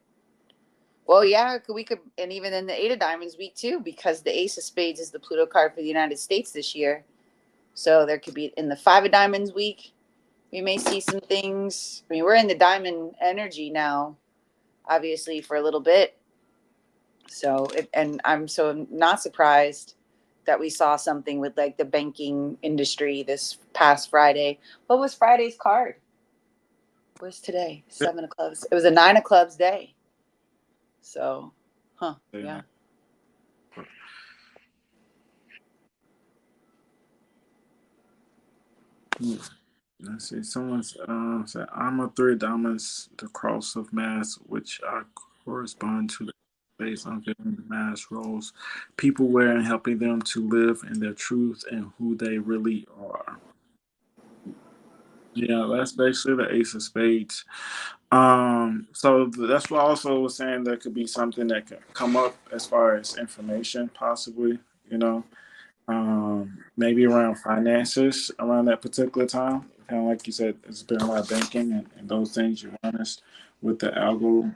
Well, yeah, we could, and even in the Eight of Diamonds week too, because the Ace of Spades is the Pluto card for the United States this year. So there could be in the Five of Diamonds week, we may see some things. I mean, we're in the diamond energy now, obviously, for a little bit. So, and I'm so not surprised that we saw something with like the banking industry this past Friday. What was Friday's card? What was today? Seven of Clubs. It was a Nine of Clubs day. So, yeah. Let's see. Someone's said, "I'm a three diamonds, the cross of mass, which I correspond to the space unveiling the mass roles people wear and helping them to live in their truth and who they really are." Yeah, that's basically the Ace of Spades. So that's what I also was saying. There could be something that could come up as far as information, possibly. You know, maybe around finances around that particular time. Kind of like you said, it's been a lot of banking and those things. Uranus with the algo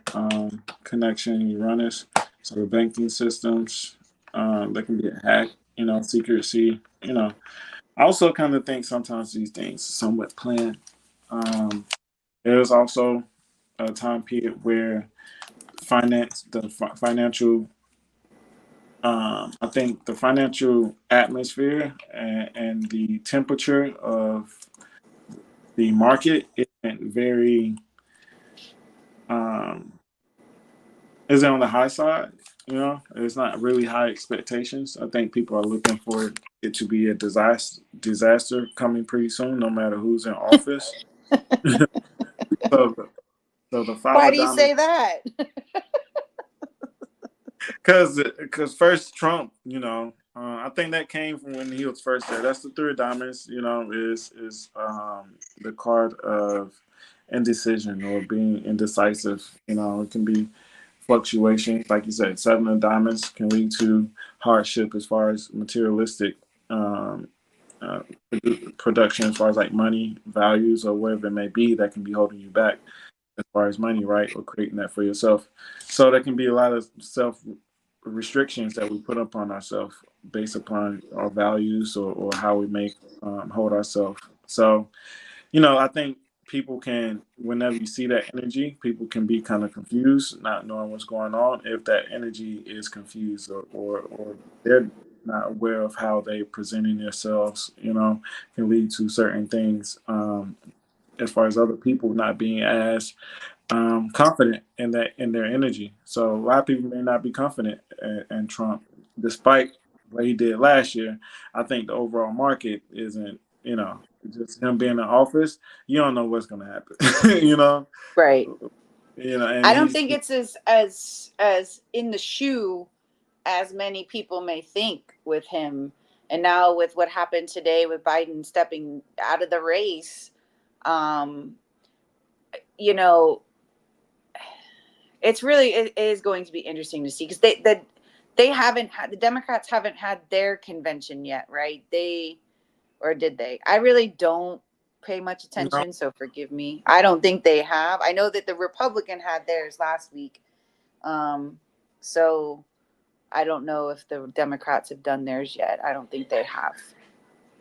connection, Uranus. So the banking systems that can get hacked. Secrecy. I also kind of think sometimes these things somewhat planned. There's also a time period where financial I think the financial atmosphere and the temperature of the market isn't very um, isn't on the high side. It's not really high expectations. I think people are looking for it to be a disaster coming pretty soon, no matter who's in office. so, so the five Why of do you diamonds, say that? because first Trump, I think that came from when he was first there. That's the three of diamonds. Is the card of indecision or being indecisive. It can be fluctuations, like you said. Seven of diamonds can lead to hardship as far as materialistic um, uh, production, as far as like money, values, or whatever it may be that can be holding you back as far as money, right? Or creating that for yourself. So there can be a lot of self restrictions that we put upon ourselves based upon our values or how we make hold ourselves. So, I think people can, whenever you see that energy, people can be kind of confused, not knowing what's going on. If that energy is confused or they're not aware of how they presenting themselves, can lead to certain things as far as other people not being as confident in their energy. So a lot of people may not be confident in Trump, despite what he did last year. I think the overall market isn't. Just him being in office. You don't know what's going to happen. Right. And I don't think it's as in the shoe as many people may think with him. And now with what happened today with Biden stepping out of the race, um, you know, it is going to be interesting to see because they haven't had the Democrats haven't had their convention yet, right? Or did they? I really don't pay much no, attention, so forgive me. I don't think they have. I know that the Republican had theirs last week. Um, so I don't know if the Democrats have done theirs yet. I don't think they have.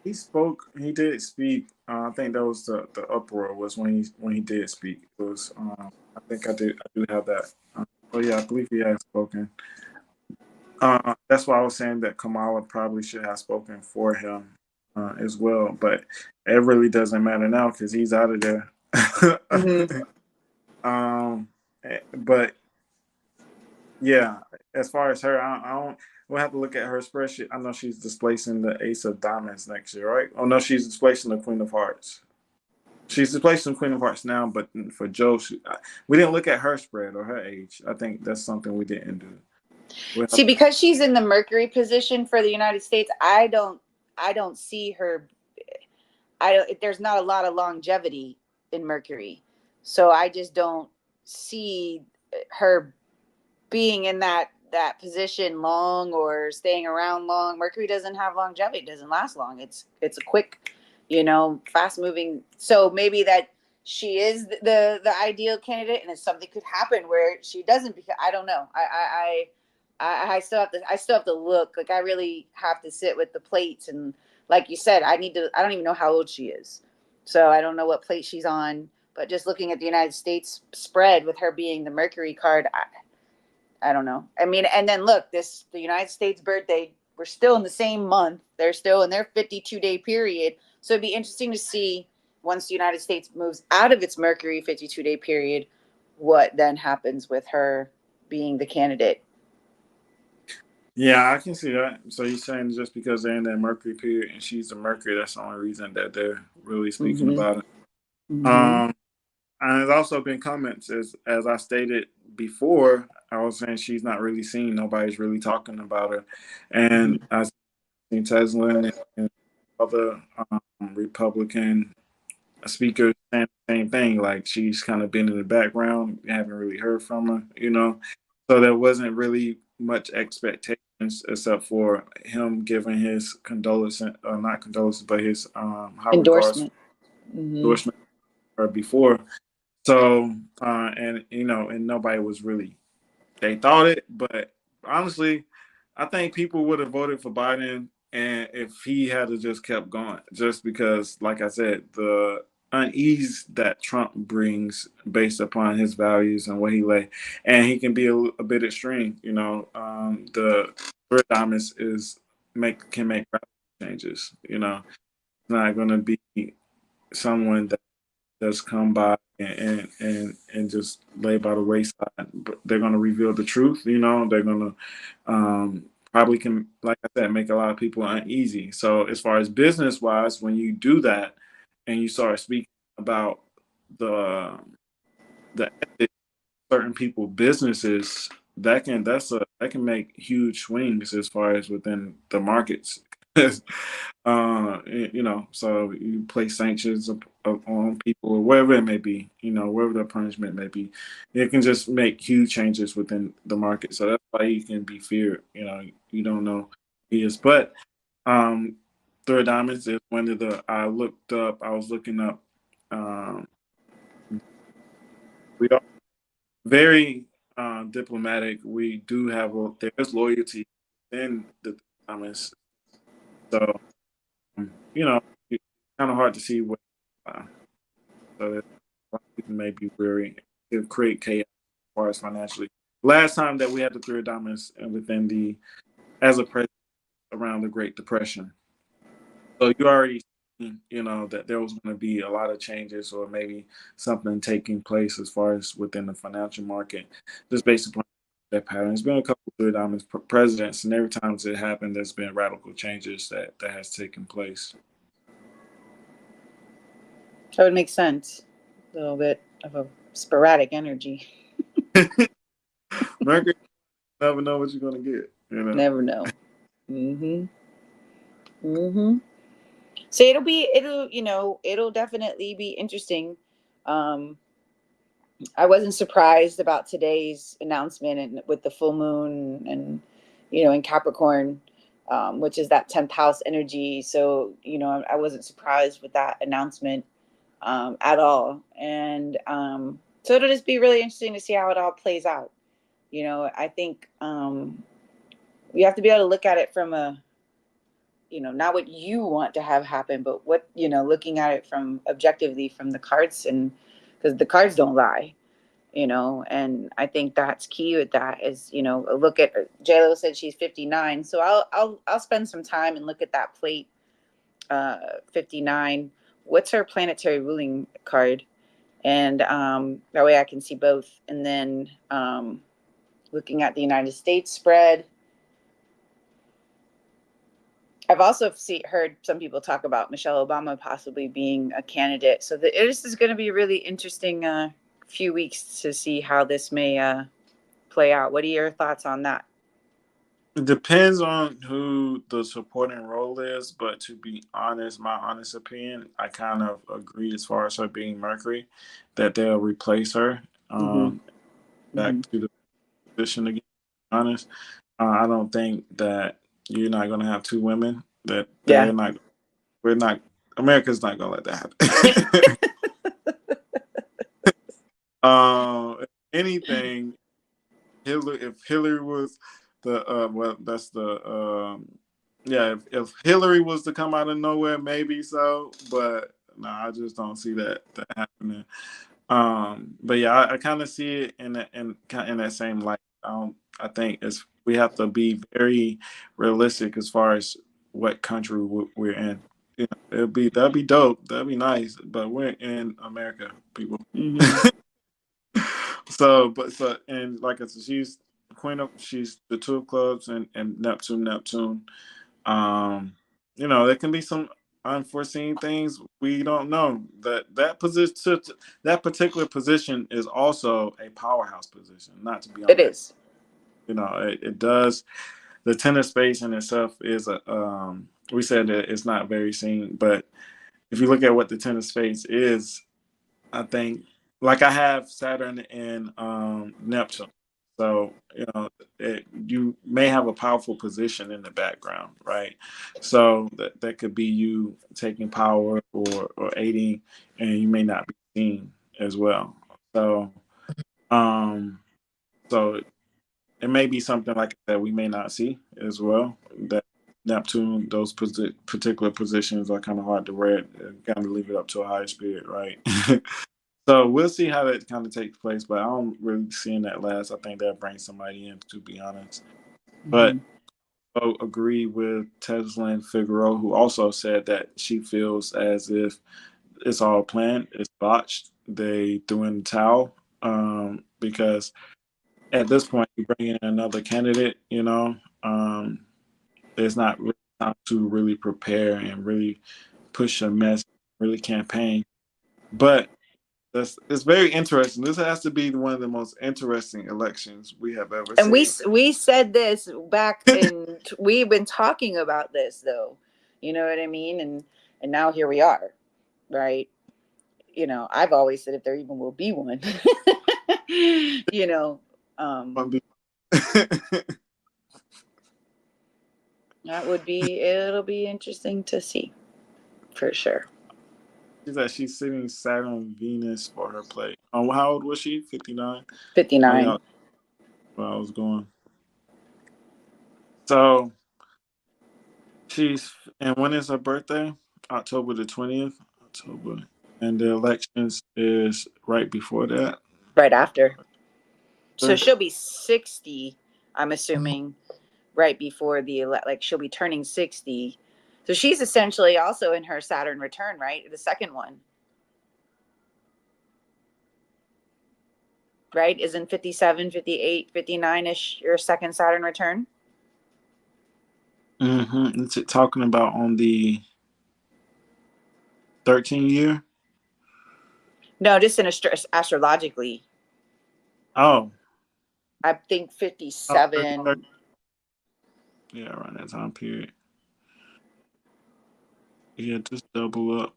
he spoke. He did speak. I think that was the uproar was when he did speak. It was. I think I do have that. Oh yeah, I believe he has spoken. That's why I was saying that Kamala probably should have spoken for him as well, but it really doesn't matter now because he's out of there. Mm-hmm. But yeah, as far as her, I don't. We'll have to look at her spreadsheet. I know she's displacing the Ace of Diamonds next year, right? Oh no, she's displacing the Queen of Hearts. She's displacing the Queen of Hearts now, but for Joe, we didn't look at her spread or her age. I think that's something we didn't do. See, because she's in the Mercury position for the United States, I don't see her. There's not a lot of longevity in Mercury, so I just don't see her being in that position long or staying around long. Mercury doesn't have longevity; it doesn't last long. It's a quick, fast moving. So maybe that she is the ideal candidate, and if something could happen where she doesn't, because I don't know. I still have to look. Like, I really have to sit with the plates, and like you said, I don't even know how old she is, so I don't know what plate she's on. But just looking at the United States spread with her being the Mercury card, I don't know. I mean, and then look, the United States birthday, we're still in the same month. They're still in their 52-day period. So it'd be interesting to see, once the United States moves out of its Mercury 52-day period, what then happens with her being the candidate. Yeah, I can see that. So you're saying just because they're in that Mercury period and she's the Mercury, that's the only reason that they're really speaking Mm-hmm. about it. Mm-hmm. Um, and there's also been comments as I stated before. I was saying she's not really seen. Nobody's really talking about her, and Mm-hmm. I've seen Tesla and other Republican speakers saying the same thing. Like, she's kind of been in the background. You haven't really heard from her, So there wasn't really much expectations except for him giving his condolences, not condolences, but his high regards Endorsement. Mm-hmm. endorsement or before. So and and nobody was really, they thought it, but honestly, I think people would have voted for Biden, and if he had to just kept going, just because, like I said, the unease that Trump brings based upon his values and what he lay, and he can be a bit extreme. The third diamonds can make radical changes. It's not going to be someone that that's come by and just lay by the wayside. But they're going to reveal the truth. They're going to probably can, like I said, make a lot of people uneasy. So as far as business wise, when you do that and you start speaking about the the ethics of certain people businesses, that can make huge swings as far as within the markets. So you place sanctions on people or wherever it may be, wherever the punishment may be, it can just make huge changes within the market. So that's why he can be feared. You don't know who he is, but um, Third Diamonds is one of the. I was looking up. Um, we are very diplomatic. We do have there's loyalty in the Diamonds. So it's kind of hard to see what. Uh, so that people may be weary. To create chaos as far as financially. Last time that we had the three diamonds within as a president around the Great Depression. So you already seen, that there was going to be a lot of changes or maybe something taking place as far as within the financial market, just based upon that pattern. There's been a couple of three diamonds presidents, and every time it happened, there's been radical changes that has taken place. That would make sense. A little bit of a sporadic energy. Mercury, you never know what you're going to get. Never know. Mm-hmm. Mm-hmm. So it'll definitely be interesting. Um, I wasn't surprised about today's announcement, and with the full moon, and in Capricorn, which is that 10th house energy. So I wasn't surprised with that announcement at all, and so it'll just be really interesting to see how it all plays out. I think you have to be able to look at it from a, not what you want to have happen, but what, looking at it from objectively from the cards, and because the cards don't lie. And I think that's key with that is, look at, JLo said she's 59. So I'll spend some time and look at that plate, 59. What's her planetary ruling card? And that way I can see both. And then looking at the United States spread, I've also heard some people talk about Michelle Obama possibly being a candidate. So this is going to be a really interesting few weeks to see how this may play out. What are your thoughts on that? It depends on who the supporting role is, but to be honest, my honest opinion, I kind of agree as far as her being Mercury, that they'll replace her Mm-hmm. back Mm-hmm. to the position again. To be honest, I don't think that you're not going to have two women. That Yeah. we're not, America's not going to let that happen. If anything, if Hillary was the well, that's the yeah. If Hillary was to come out of nowhere, maybe so. But no, I just don't see that happening. But yeah, I kind of see it in that same light. I think we have to be very realistic as far as what country we're in. You know, that'd be dope. That'd be nice. But we're in America, people. Mm-hmm. And like I said, she's she's the two of clubs and Neptune. Um, you know, there can be some unforeseen things we don't know. That particular position is also a powerhouse position, not to be It underrated. is. You know, it does. The tennis space in itself is a we said that it's not very seen, but if you look at what the tennis space is, I think like I have Saturn and Neptune. So, you know, you may have a powerful position in the background, right? So that could be you taking power or aiding, and you may not be seen as well. So, um, so it may be something like that we may not see as well. That Neptune, those particular positions are kind of hard to read. Kind of leave it up to a higher spirit, right? So we'll see how that kind of takes place, but I don't really see that last. I think they'll bring somebody in, to be honest. But Mm-hmm. I agree with Teslin Figueroa, who also said that she feels as if it's all planned, it's botched. They threw in the towel because at this point, you bring in another candidate, you know, there's not really time to really prepare and really push a message, really campaign. But it's very interesting. This has to be one of the most interesting elections we have ever And seen. we said this back in. We've been talking about this though. You know what I mean? And now here we are, right? You know, I've always said if there even will be one, you know, um, that would be. It'll be interesting to see for sure. She's sitting Saturn Venus for her play. How old was she? 59. Oh 59. yeah, where I was going. So and when is her birthday? October the 20th. October, and the elections is right before that. Right after. So she'll be 60, I'm assuming, right before like she'll be turning 60. So she's essentially also in her Saturn return, right? The second one. Right? Isn't 57, 58, 59-ish your second Saturn return? Mm-hmm. It's talking about on the 13th year. No, just in astrologically. Oh, I think oh 30, 57. yeah, around that time period. Yeah, just double up.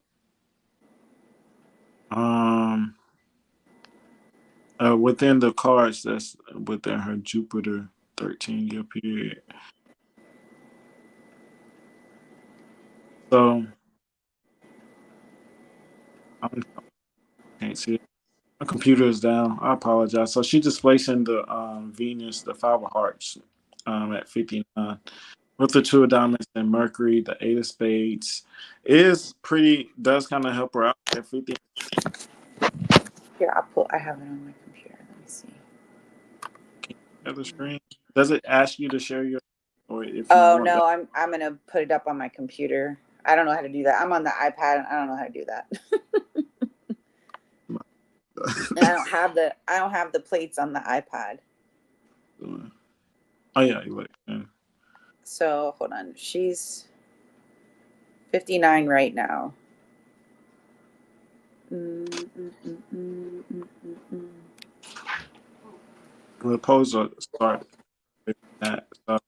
Um, within the cards, that's within her Jupiter 13-year period. So I can't see it. My computer is down. I apologize. So she just placing the Venus, the Five of Hearts, at 59. With the two of diamonds and Mercury, the eight of spades is pretty. Does kind of help her out at 50. Here, I have it on my computer. Let me see. At the screen. Does it ask you to share your, or if you Oh want no, I'm gonna put it up on my computer. I don't know how to do that. I'm on the iPad. I don't know how to do that. And that? I don't have the plates on the iPad. Oh yeah, election. So hold on. She's 59 right now. Mm, mm, mm, mm, mm, mm, mm. The proposal start with that. So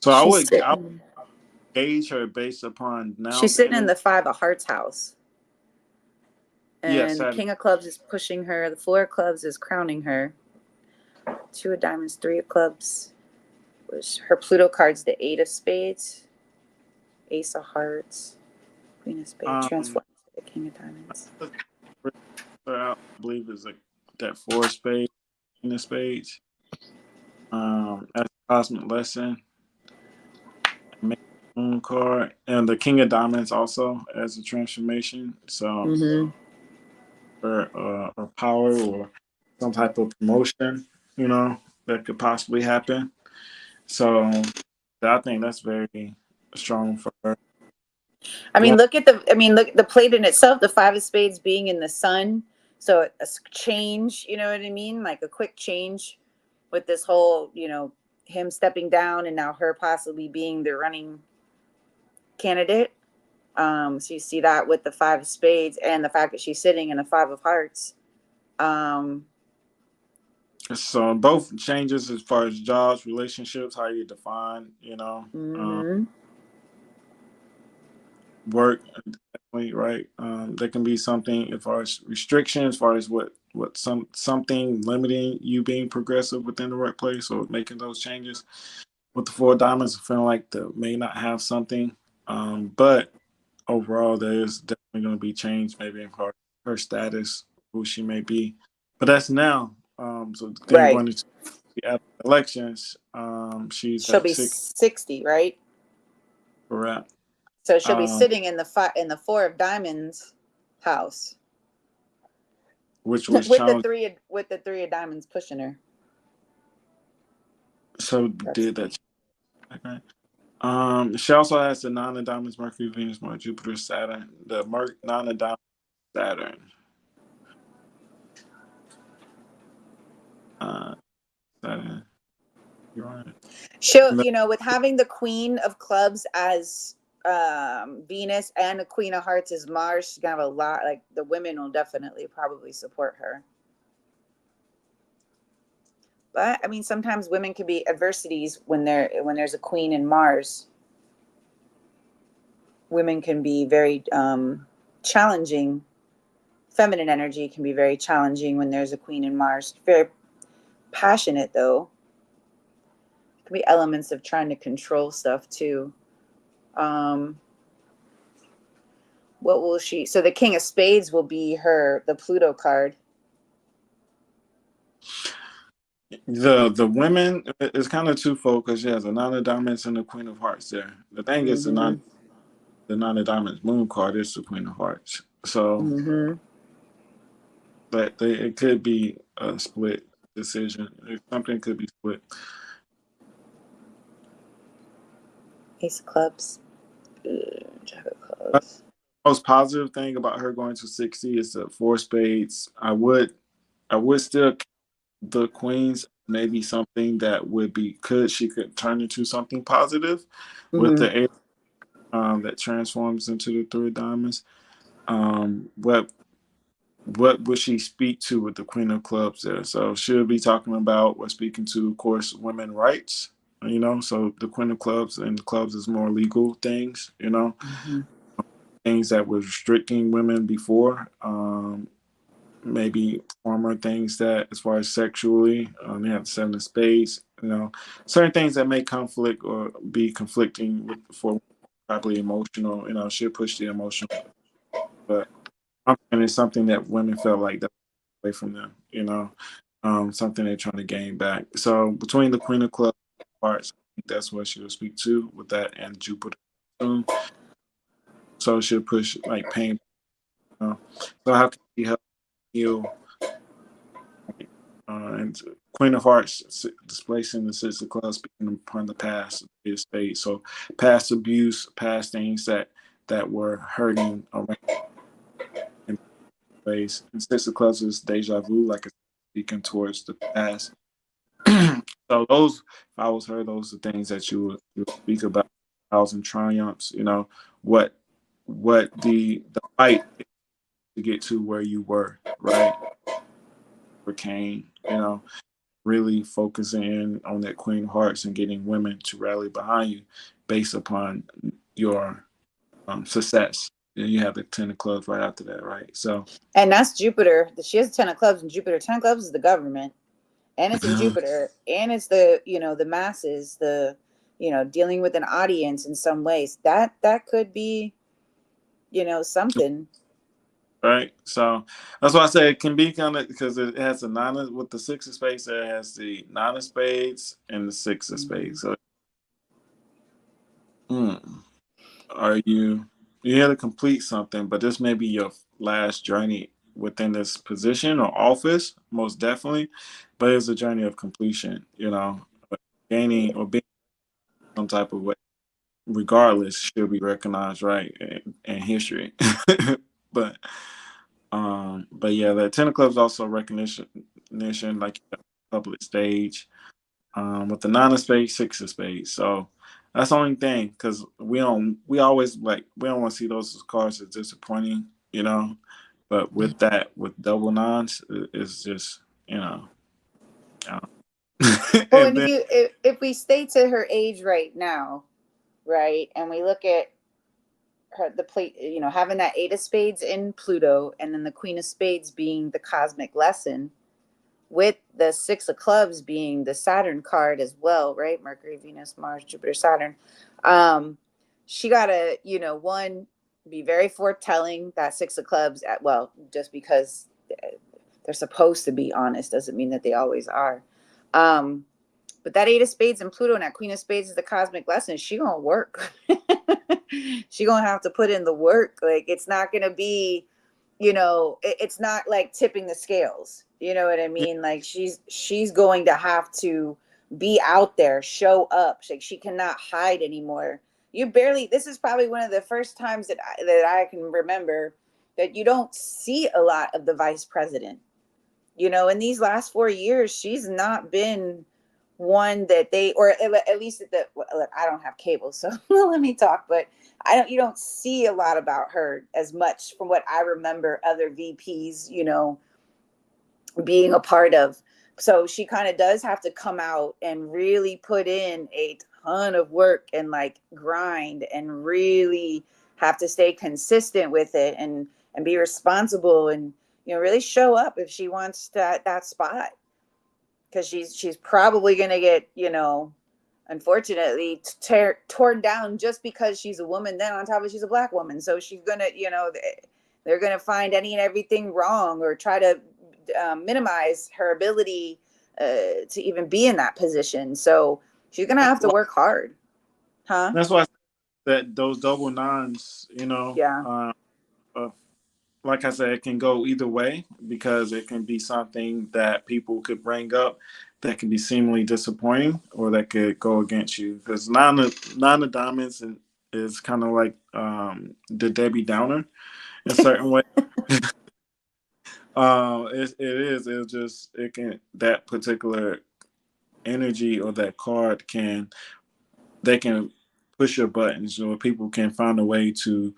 She's I would sitting. gauge her based upon She's now's sitting in energy. the Five of Hearts house, Yeah, and the Saturn. King of Clubs is pushing her. The Four of Clubs is crowning her. Two of Diamonds, Three of Clubs. Her Pluto card's the Eight of Spades, Ace of Hearts, Queen of Spades, Um, transforms to the King of Diamonds. I believe is a that four spades in the spades as a cosmic lesson. Maybe moon card and the King of Diamonds also as a transformation. So Mm-hmm. or power or some type of promotion, you know, that could possibly happen. So I think that's very strong for her. I mean, Going, look at the. I mean, look the plate in itself. The five of spades being in the sun, so a change. You know what I mean? Like a quick change with this whole, him stepping down and now her possibly being the running candidate. So you see that with the five of spades and the fact that she's sitting in a five of hearts. Um, so both changes as far as jobs, relationships, how you define, mm-hmm. work, definitely, right? There can be something as far as restrictions, as far as what something limiting you being progressive within the workplace or making those changes. With the four diamonds, I feel like they may not have something, but overall, there is definitely going to be change, maybe in her status, who she may be. But that's now. So then Right. going into the elections, she's She'll at be six 60, right? for rap. So she'll be Um, sitting in the four of diamonds house which was with the challenged. three of diamonds pushing her. So That's did that. Okay. She also has the nine of diamonds, Mercury, Venus, Mars, Jupiter, Saturn. The nine of diamonds, Saturn. Uh, Saturn. You're right. she'll, And with having the queen of clubs as Venus and the queen of hearts as Mars, she's gonna have a lot. Like the women will definitely probably support her. But I mean, sometimes women can be adversities when there's a queen in Mars. Women can be very challenging. Feminine energy can be very challenging when there's a queen in Mars. Very passionate though. Can be elements of trying to control stuff too. Um, what will she? So the King of Spades will be the Pluto card. the women is kind of twofold because she has a nine of diamonds and the queen of hearts there. The thing is Mm-hmm. the nine of diamonds moon card is the queen of hearts. So Mm-hmm. it could be a split decision. Something could be split. Ace of Clubs. Jack of Clubs. Most positive thing about her going to 60 is the four spades. I would still count the queens maybe something that would be she could turn into something positive with Mm-hmm. the eight that transforms into the three diamonds. What would she speak to with the queen of clubs there? So she'll be talking about speaking to, of course, women rights. So the queen of clubs and clubs is more legal things. Mm-hmm. Things that were restricting women before. Maybe former things that, as far as sexually, they have the seven of spades. Certain things that may conflict or be conflicting for probably emotional. She'll push the emotional, but and it's something that women felt like that away from them. Something they're trying to gain back. So between the Queen of Clubs parts, I think that's what she'll speak to with that and Jupiter. So she'll push like pain. So how can she help heal? And Queen of Hearts displacing the Six of Clubs, speaking upon the past, his fate. So past abuse, past things that were hurting around in ways. And Six of Clubs is deja vu, like it's speaking towards the past. So those, if I was her, those are things that you would speak about, trials and triumphs. What the fight to get to where you were, right? For Kane, really focusing in on that Queen of Hearts and getting women to rally behind you based upon your success. And you have the Ten of Clubs right after that, right? So, And that's Jupiter. She has a 10 of clubs in Jupiter. 10 of clubs is the government, and it's in Jupiter, and it's the masses, dealing with an audience in some ways. That could be something. right? So that's why I say it can be kind of because it has the nine with the six of spades. It has the nine of spades and the six of Mm-hmm. spades. So, hmm, are you here to complete something? But this may be your last journey within this position or office, most definitely. But it's a journey of completion. Gaining or being some type of way, regardless, should be recognized, right, in history. but but yeah, the ten of clubs also recognition, like public stage. With the nine of spades, six of spades. So that's the only thing, because we always like we don't want to see those cards as disappointing, you know. But with that, with double nines, it's just you know, uh, Well, and and then if we stay to her age right now, right, and we look at her the plate, having that eight of spades in Pluto, and then the queen of spades being the cosmic lesson, with the six of clubs being the Saturn card as well, right? Mercury, Venus, Mars, Jupiter, Saturn. Um, she gotta, one, be very foretelling. That six of clubs well, just because they're supposed to be honest doesn't mean that they always are. Um, but that eight of spades and Pluto and that queen of spades is the cosmic lesson. She gonna work. She gonna have to put in the work. Like, it's not gonna be, it's not like tipping the scales. You know what I mean? Like, she's going to have to be out there, show up. Like, she cannot hide anymore. You barely. This is probably one of the first times that I can remember that you don't see a lot of the vice president. In these last 4 years, she's not been one that they, or at least look, I don't have cable, so let me talk, but you don't see a lot about her as much from what I remember other VPs, being a part of. So she kind of does have to come out and really put in a ton of work and like grind and really have to stay consistent with it and be responsible and really show up if she wants that spot, because she's probably going to get unfortunately torn down just because she's a woman, then on top of it, she's a black woman, so she's going to they're going to find any and everything wrong or try to minimize her ability to even be in that position. So she's going to that's have to why, work hard. Huh? that's why I said that those double nines, Yeah. uh, like I said, it can go either way because it can be something that people could bring up that can be seemingly disappointing or that could go against you. Because nine of diamonds is kind of like the Debbie Downer in certain way. It is. It's just it can that particular energy or that card can they can push your buttons or people can find a way to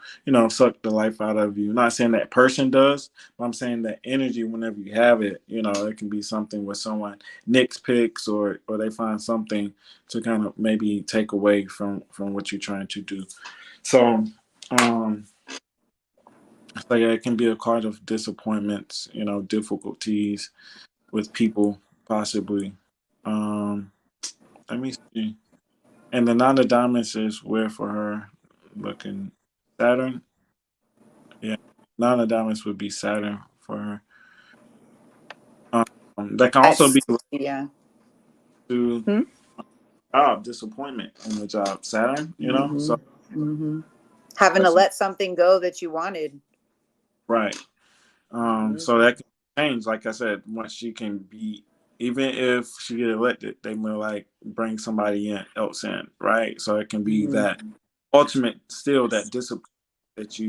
suck the life out of you. I'm not saying that person does, but I'm saying that energy whenever you have it, it can be something where someone nicks picks or they find something to kind of maybe take away from what you're trying to do. So um so yeah, it can be a card of disappointments, difficulties with people possibly. um Let me see. And the nine of diamonds is where for her looking Saturn. Yeah, nine of diamonds would be Saturn for her. That can also be Yeah. to Hmm? job disappointment in the job. Saturn, Mm-hmm. so Mm-hmm. Having to that's let something go that you wanted. right. Mm-hmm. So that can change. Like I said, once she can be, even if she get elected, they may like bring somebody else in, right? So it can be Mm-hmm. that ultimate, still that discipline that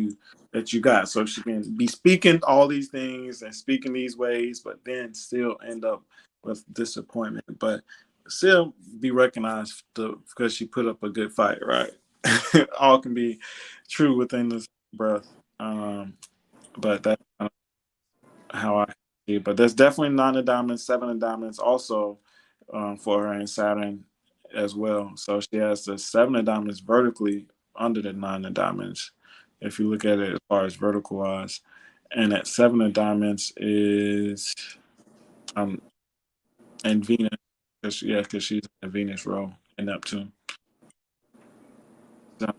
you got. So she can be speaking all these things and speaking these ways, but then still end up with disappointment, but still be recognized because she put up a good fight, right? All can be true within this breath. But that's how I see it. But there's definitely nine of diamonds, seven of diamonds also for her in Saturn as well. So she has the seven of diamonds vertically under the nine of diamonds, if you look at it as far as vertical wise. And that seven of diamonds is um and Venus, because she's in the Venus row in Neptune. So,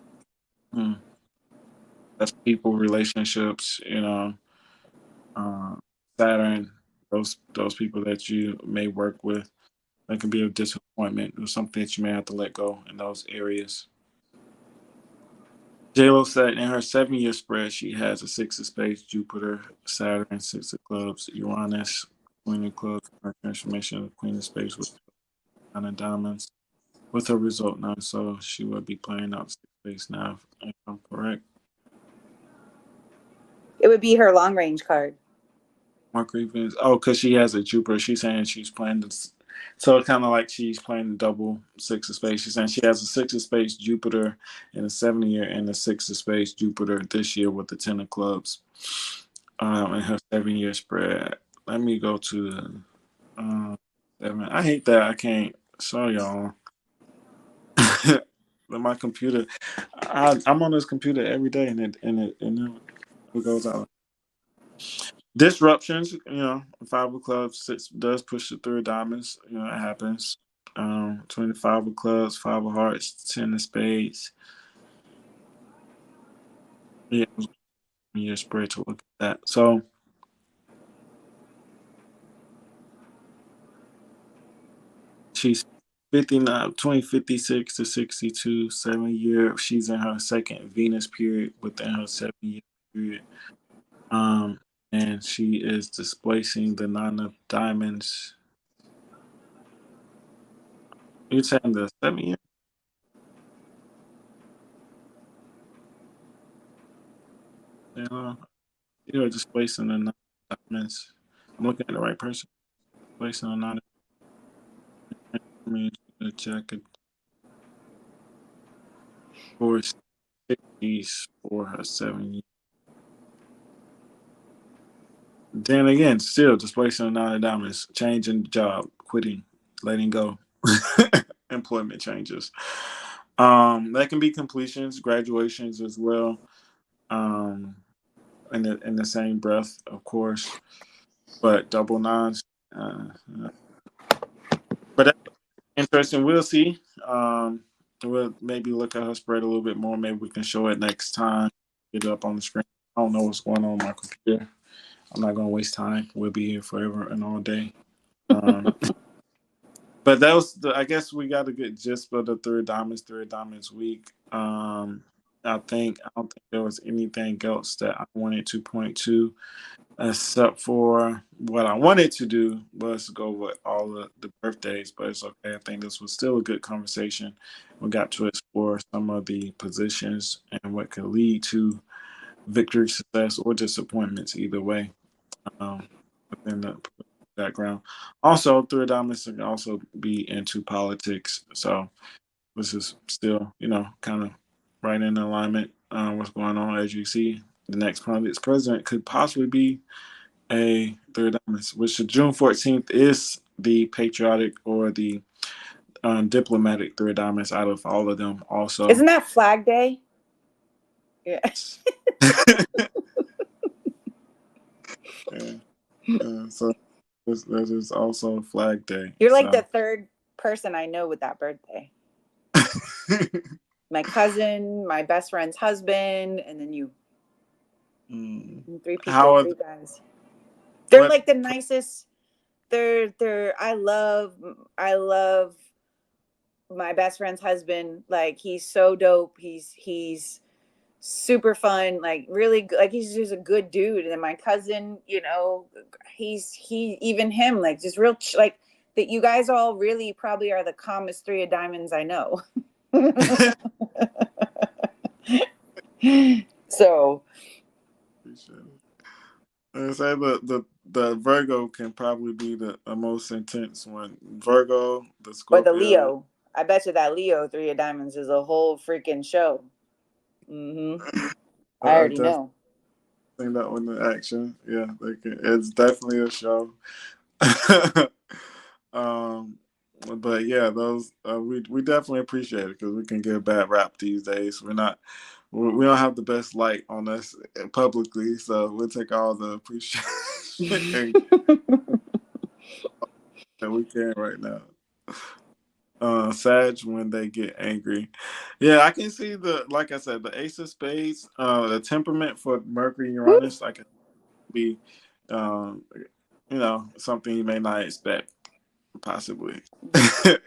that's people, relationships, Um, Saturn, those people that you may work with, that can be a disappointment or something that you may have to let go in those areas. JLo said in her 7 year spread, she has a six of spades, Jupiter, Saturn, six of clubs, Uranus, Queen of clubs, her transformation of Queen of spades with nine of diamonds. With her result now, so she will be playing out six spades now, if I'm correct. It would be her long range card. Mark Revens. Oh, because she has a Jupiter. She's saying she's playing this. So it's kind of like she's playing the double six of spades. She's saying she has a six of spades Jupiter in a 7 year and a six of spades Jupiter this year with the 10 of clubs in her 7 year spread. Let me go to the seven. I hate that I can't show y'all. My computer, I'm on this computer every day, it goes out. Disruptions, five of clubs six does push the three of diamonds. It happens. 25 of clubs, five of hearts, 10 of spades. Yeah, it was your spread to look at that. So she's 59, 2056 to 62, 7 year. She's in her second Venus period within her 7 year period. Um, and she is displacing the nine of diamonds. You're saying the 7 year? You're displacing the nine of diamonds. I'm looking at the right person. Displacing the nine of diamonds. The jacket for 60s for her 7 years. Then again, still displacing the nine of diamonds, changing job, quitting, letting go, employment changes. That can be completions, graduations as well. Um, in the same breath, of course, but double nines. But that's interesting. We'll see. We'll maybe look at her spread a little bit more. Maybe we can show it next time. Get it up on the screen. I don't know what's going on with my computer. I'm not going to waste time. We'll be here forever and all day. But that was I guess we got a good gist for the three of diamonds week. I don't think there was anything else that I wanted to point to, except for what I wanted to do was go with all the birthdays, but it's okay. I think this was still a good conversation. We got to explore some of the positions and what could lead to victory, success, or disappointments, either way, within the background. Also, Three Diamonds can also be into politics. So this is still, kind of right in alignment. What's going on, as you see, the next president could possibly be a Three Diamonds, which June 14th is the patriotic or the diplomatic Three Diamonds out of all of them. Also, Isn't that Flag Day? Yeah. Yeah. So this is also Flag Day. You're like So. the third person I know with that birthday. My cousin, my best friend's husband, and then you. Three people, three guys. They're like the nicest. They're. I love my best friend's husband. Like, he's so dope. He's super fun. Like, really good. Like, he's just a good dude. And then my cousin, even him, like, just real like that. You guys all really probably are the calmest three of diamonds I know. So I say the Virgo can probably be the most intense one. Virgo, the or the Scorpio. Leo. I bet you that Leo three of diamonds is a whole freaking show. I already know. Seen that one in action. Yeah, it's definitely a show. But yeah, those we definitely appreciate it because we can get a bad rap these days. We don't have the best light on us publicly, so we'll take all the appreciation that we can right now. Sag when they get angry. Yeah, I can see like I said, the Ace of Spades, the temperament for Mercury and Uranus, like be Um, something you may not expect, possibly.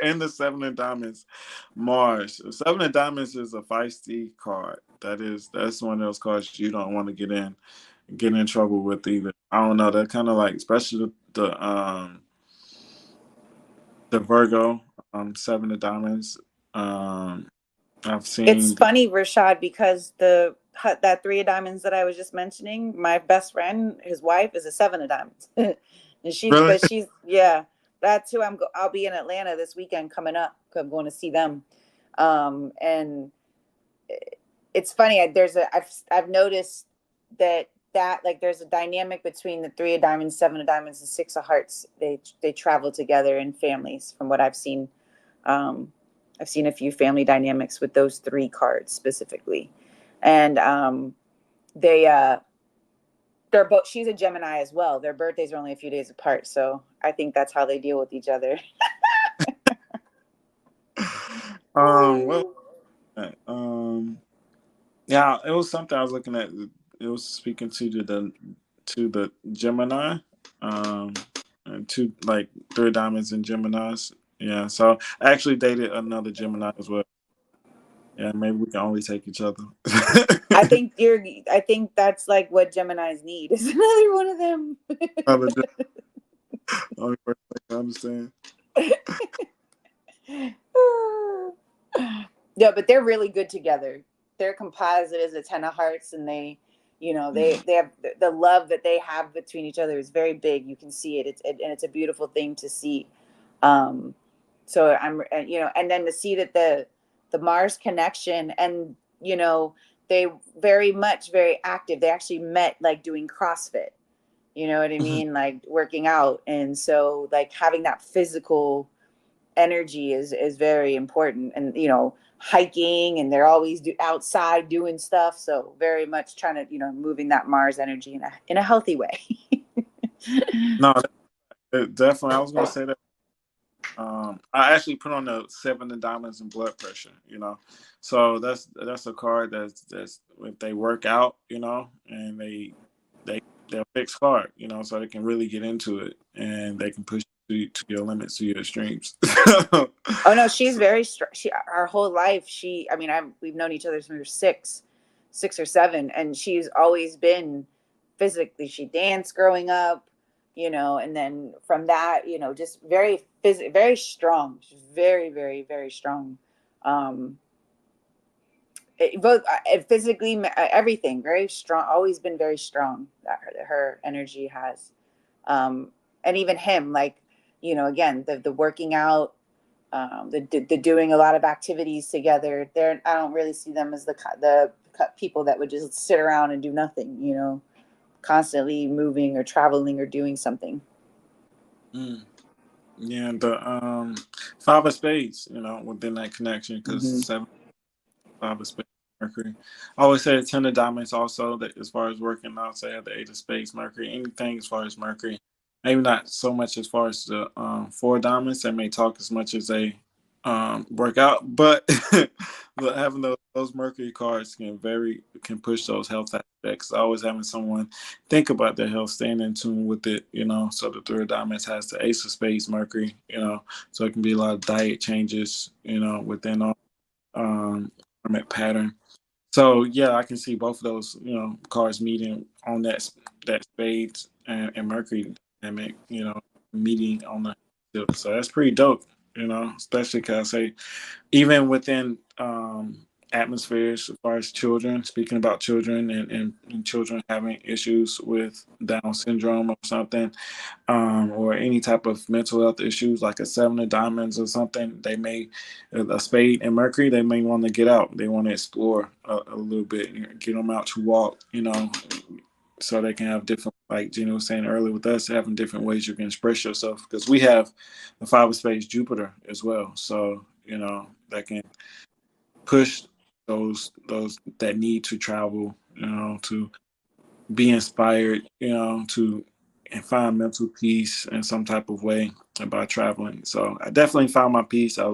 And the Seven of Diamonds, Mars. Seven of Diamonds is a feisty card. That's one of those cards you don't want to get in trouble with either. I don't know. That kind of like, especially the Virgo, Seven of Diamonds. Um, I've It's seen. funny, Rashad, because that three of diamonds that I was just mentioning, my best friend, his wife, is a seven of diamonds, and Really? she's yeah, that's who I'll be in Atlanta this weekend coming up. I'm going to see them, and it's funny. I've noticed that like there's a dynamic between the three of diamonds, seven of diamonds, and six of hearts. They travel together in families, from what I've seen. Um, I've seen a few family dynamics with those three cards specifically, and they they're both. She's a Gemini as well. Their birthdays are only a few days apart, so I think that's how they deal with each other. Well, um, yeah, it was something I was looking at. It was speaking to the Gemini, um, and two like three diamonds in Gemini's. Yeah, so I actually dated another Gemini as well. Yeah, maybe we can only take each other. I think you're. I think that's like what Gemini's need is another one of them. Another only person I can understand. Yeah, but they're really good together. Their composite is a ten of hearts, and Mm. they have the love that they have between each other is very big. You can see it. And it's a beautiful thing to see. Um, so and then to see that the Mars connection, and they very much very active. They actually met like doing CrossFit. You know what I mean? Like working out, and so like having that physical energy is very important, and hiking, and they're always outside doing stuff, so very much trying to moving that Mars energy in a healthy way. No, definitely. I was gonna say that. I actually put on the Seven of Diamonds and blood pressure. So that's a card that's if they work out, and they they're a fixed card, so they can really get into it and they can push you to your limits, to your extremes. Oh no, she's So, very strong. She Our whole life, we've known each other since we were six or seven, and she's always been physically. She danced growing up, and then from that, just very strong. She's very, very, very strong. Um, both physically, everything very strong. Always been very strong. Her energy has, um, and even him, like again, the working out, the doing a lot of activities together. I don't really see them as the people that would just sit around and do nothing. Constantly moving or traveling or doing something. mm, yeah, the Five of Spades, within that connection, because Mm-hmm. seven Five of Spades Mercury. I always say Ten of Diamonds also, that as far as working out, say at the Eight of Spades Mercury, anything as far as Mercury. Maybe not so much as far as the Four of Diamonds. They may talk as much as they work out, but having those Mercury cards can push those health aspects. Always having someone think about their health, staying in tune with it. So the Three of Diamonds has the Ace of Spades Mercury. So it can be a lot of diet changes. Within all pattern. So yeah, I can see both of those, cards meeting on that spades and Mercury dynamic, meeting on the tip. So that's pretty dope, especially because I say even within atmospheres as far as children, speaking about children and children having issues with Down syndrome or something, or any type of mental health issues like a Seven of Diamonds or something, they may, a spade and Mercury, they may want to get out. They want to explore a little bit, get them out to walk, so they can have different, like Gina was saying earlier, with us having different ways you can express yourself, because we have the Five of Spades Jupiter as well. So, that can push those that need to travel, to be inspired, to and find mental peace in some type of way by traveling. So I definitely found my peace. I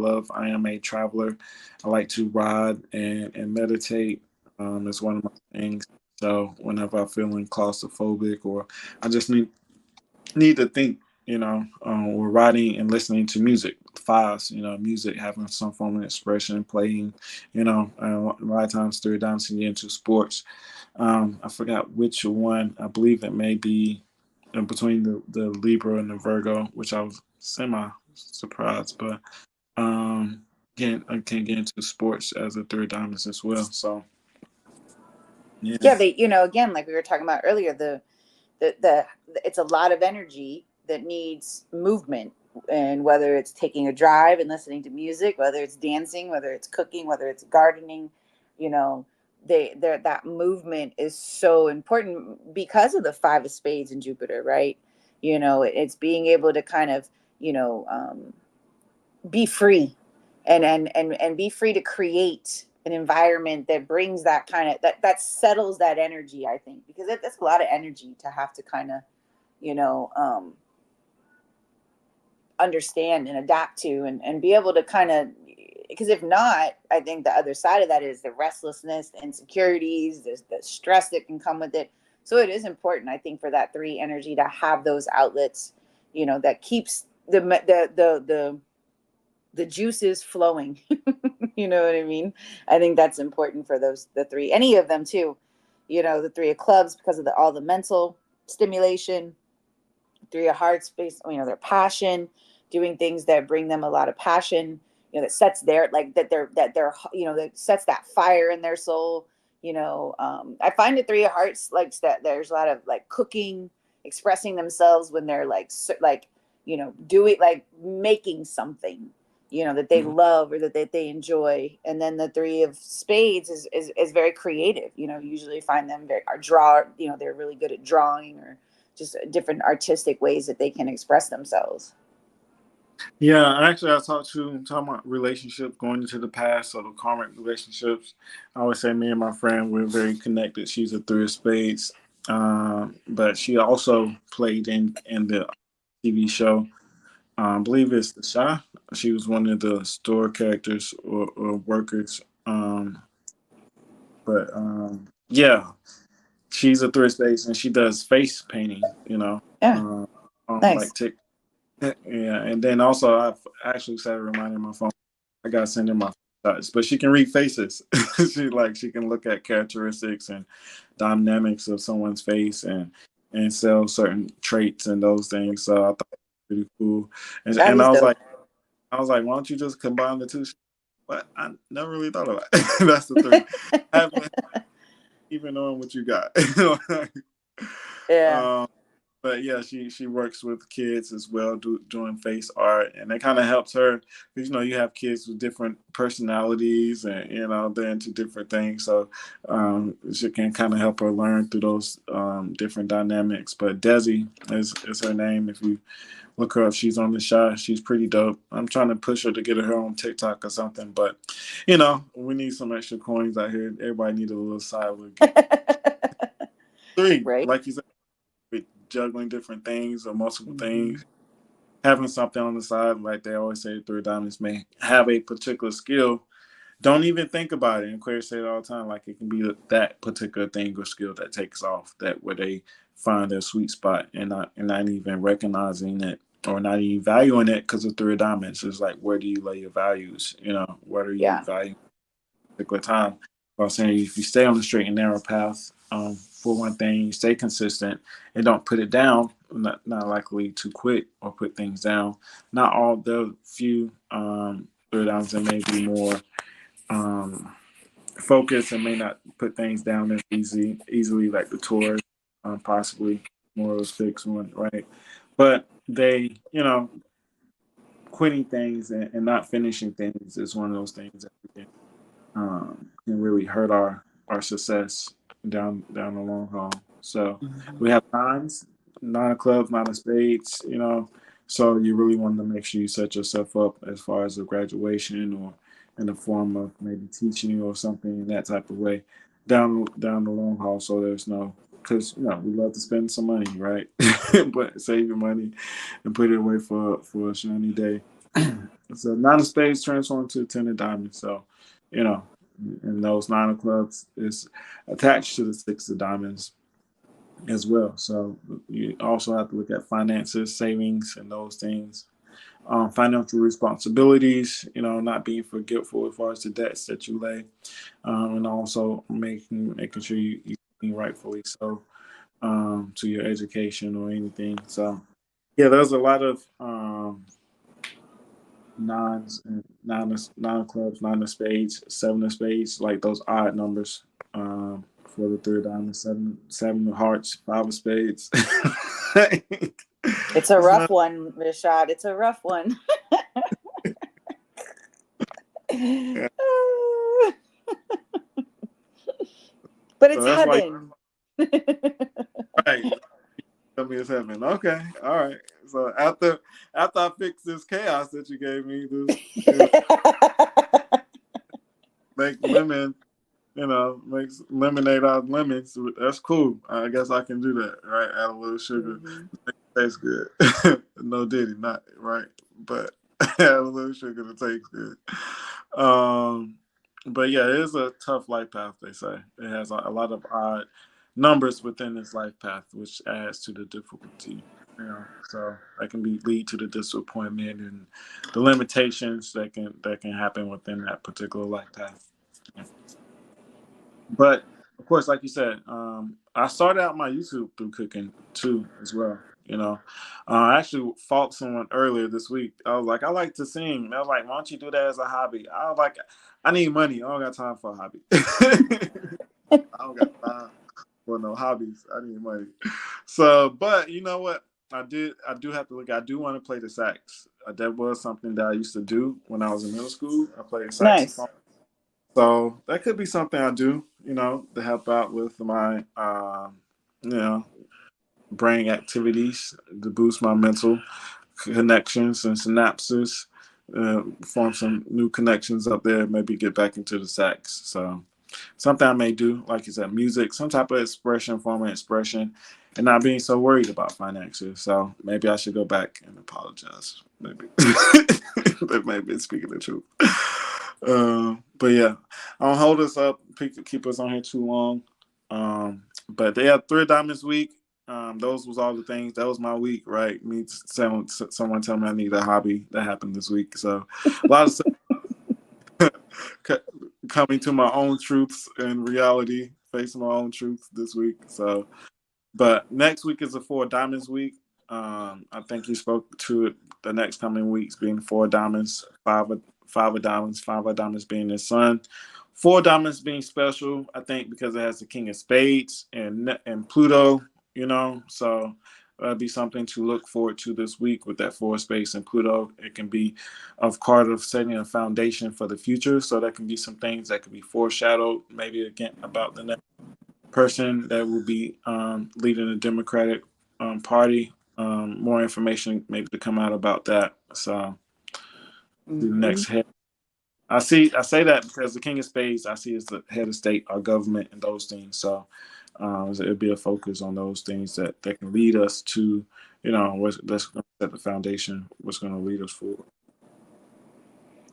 am a traveler. I like to ride and meditate. It's one of my things. So whenever I'm feeling claustrophobic or I just need to think, we're writing and listening to music files, music having some form of expression, playing, a lot of times through dancing into sports. I forgot which one. I believe it may be between the Libra and the Virgo, which I was semi surprised, but I can get into sports as a three diamonds as well. So yeah. Yeah, they, again, like we were talking about earlier, the it's a lot of energy that needs movement, and whether it's taking a drive and listening to music, whether it's dancing, whether it's cooking, whether it's gardening, you know that movement is so important because of the five of spades in Jupiter, right? It's being able to kind of, you know um, be free, and be free to create an environment that brings that kind of, that settles that energy, I think, because that's a lot of energy to have to kind of, you know um understand and adapt to, and be able to kind of, because if not, I think the other side of that is the restlessness, the insecurities, the stress that can come with it. So it is important, I think, for that three energy to have those outlets, that keeps the juices flowing. You know what I mean? I think that's important for the three, any of them too. The three of clubs, because of all the mental stimulation. Three of hearts, based, their passion, doing things that bring them a lot of passion, that sets their, like, that they're that sets that fire in their soul. I find the three of hearts, like, that there's a lot of, like, cooking, expressing themselves when they're like, doing, like, making something, that they Mhm. love, or that they enjoy. And then the three of spades is very creative. Usually find them very, or draw, they're really good at drawing, or just different artistic ways that they can express themselves. Yeah, actually, I talking about relationships going into the past, so the karmic relationships. I always say me and my friend we're very connected. She's a three of spades, but she also played in the TV show. I believe it's the Shy. She was one of the store characters or workers. But yeah, she's a three of spades and she does face painting. Yeah, Uh, nice. like tick. Yeah, and then also I've actually started reminding my phone. I gotta send her my shots, but she can read faces. She can look at characteristics and dynamics of someone's face and sell certain traits and those things. So I thought it was pretty cool. And, That and is dope. I was like, why don't you just combine the two? But I never really thought about it. That's the three. I haven't even knowing what you got. Yeah. um, but yeah, she works with kids as well, doing face art, and it kind of helps her because you have kids with different personalities, and they're into different things, so she can kind of help her learn through those different dynamics. But Desi is her name. If you look her up, she's on the shot. She's pretty dope. I'm trying to push her to get her on TikTok or something, but we need some extra coins out here. Everybody need a little side with three, Right. like you said, with juggling different things or multiple Mm-hmm. things, having something on the side, like they always say, three diamonds may have a particular skill. Don't even think about it. And Claire say it all the time, like it can be that particular thing or skill that takes off, that where they find their sweet spot and not even recognizing it or not even valuing it because of three diamonds. It's like, where do you lay your values? What are you Yeah. valuing at a particular time? I was saying, if you stay on the straight and narrow path, for one thing, you stay consistent and don't put it down. Not likely to quit or put things down. Not all the few third downs that may be more um, focused and may not put things down as easily like the tour, possibly more of a fixed one, right? But they, quitting things and not finishing things is one of those things that can really hurt our success down the long haul. So Mhm. we have nines, nine of clubs, nine of spades. So you really want to make sure you set yourself up as far as a graduation or in the form of maybe teaching or something in that type of way down the long haul. So there's no because we love to spend some money, right? But save your money and put it away for a shiny day. So nine of spades transform to ten of diamonds. So you know And those nine of clubs is attached to the six of diamonds as well. So you also have to look at finances, savings, and those things. Financial responsibilities, not being forgetful as far as the debts that you lay, and also making sure you rightfully so to your education or anything. So yeah, there's a lot of nines and nine of clubs, nine of spades, seven of spades, like those odd numbers for the three of diamonds, seven of hearts, five of spades. It's a It's rough not. one, Rashad. It's a rough one. Yeah. But So it's that's why, heaven. right? Tell me it's heaven. Okay, all right. So after I fix this chaos that you gave me, this make lemon, makes lemonade out of lemons. That's cool. I guess I can do that. Right, add a little sugar. Mhm. Make it taste good. No diddy, not right, but add a little sugar to taste good. Um, but yeah, it is a tough life path. They say it has a lot of odd numbers within its life path, which adds to the difficulty. So that can lead to the disappointment and the limitations that can happen within that particular life path. But of course, like you said, I started out my YouTube through cooking too, as well. I actually fought someone earlier this week. I was like, I like to sing. And I was like, why don't you do that as a hobby? I was like, I need money. I don't got time for a hobby. I don't got time for no hobbies. I need money. So, but you know what? I do have to look. I do want to play the sax. That was something that I used to do when I was in middle school. I played the Nice. saxophone. So that could be something I do, to help out with my, you know, brain activities to boost my mental connections and synapses, form some new connections up there, maybe get back into the sax. So something I may do, like you said, music, some type of expression, form of expression, and not being so worried about finances. So maybe I should go back and apologize. Maybe, but maybe it's speaking the truth. But yeah, I don't hold us up, keep us on here too long. But they have Three Diamonds Week. Those was all the things. That was my week, right? Me someone tell me I need a hobby. That happened this week. So a lot of stuff coming to my own truths and reality, facing my own truths this week. So, but next week is a Four Diamonds week. I think you spoke to it. The next coming weeks being four diamonds, five of diamonds, five of diamonds being the sun, four diamonds being special. I think because it has the King of Spades and Pluto. So that'd be something to look forward to this week with that four space and Pluto. It can be of part of setting a foundation for the future. So that can be some things that could be foreshadowed, maybe again about the next person that will be leading the Democratic Party. More information maybe to come out about that. So the Mhm. next head. I say that because the King of Spades I see as the head of state, our government, and those things. So it'll be a focus on those things that can lead us to, that's going to set the foundation. What's going to lead us forward.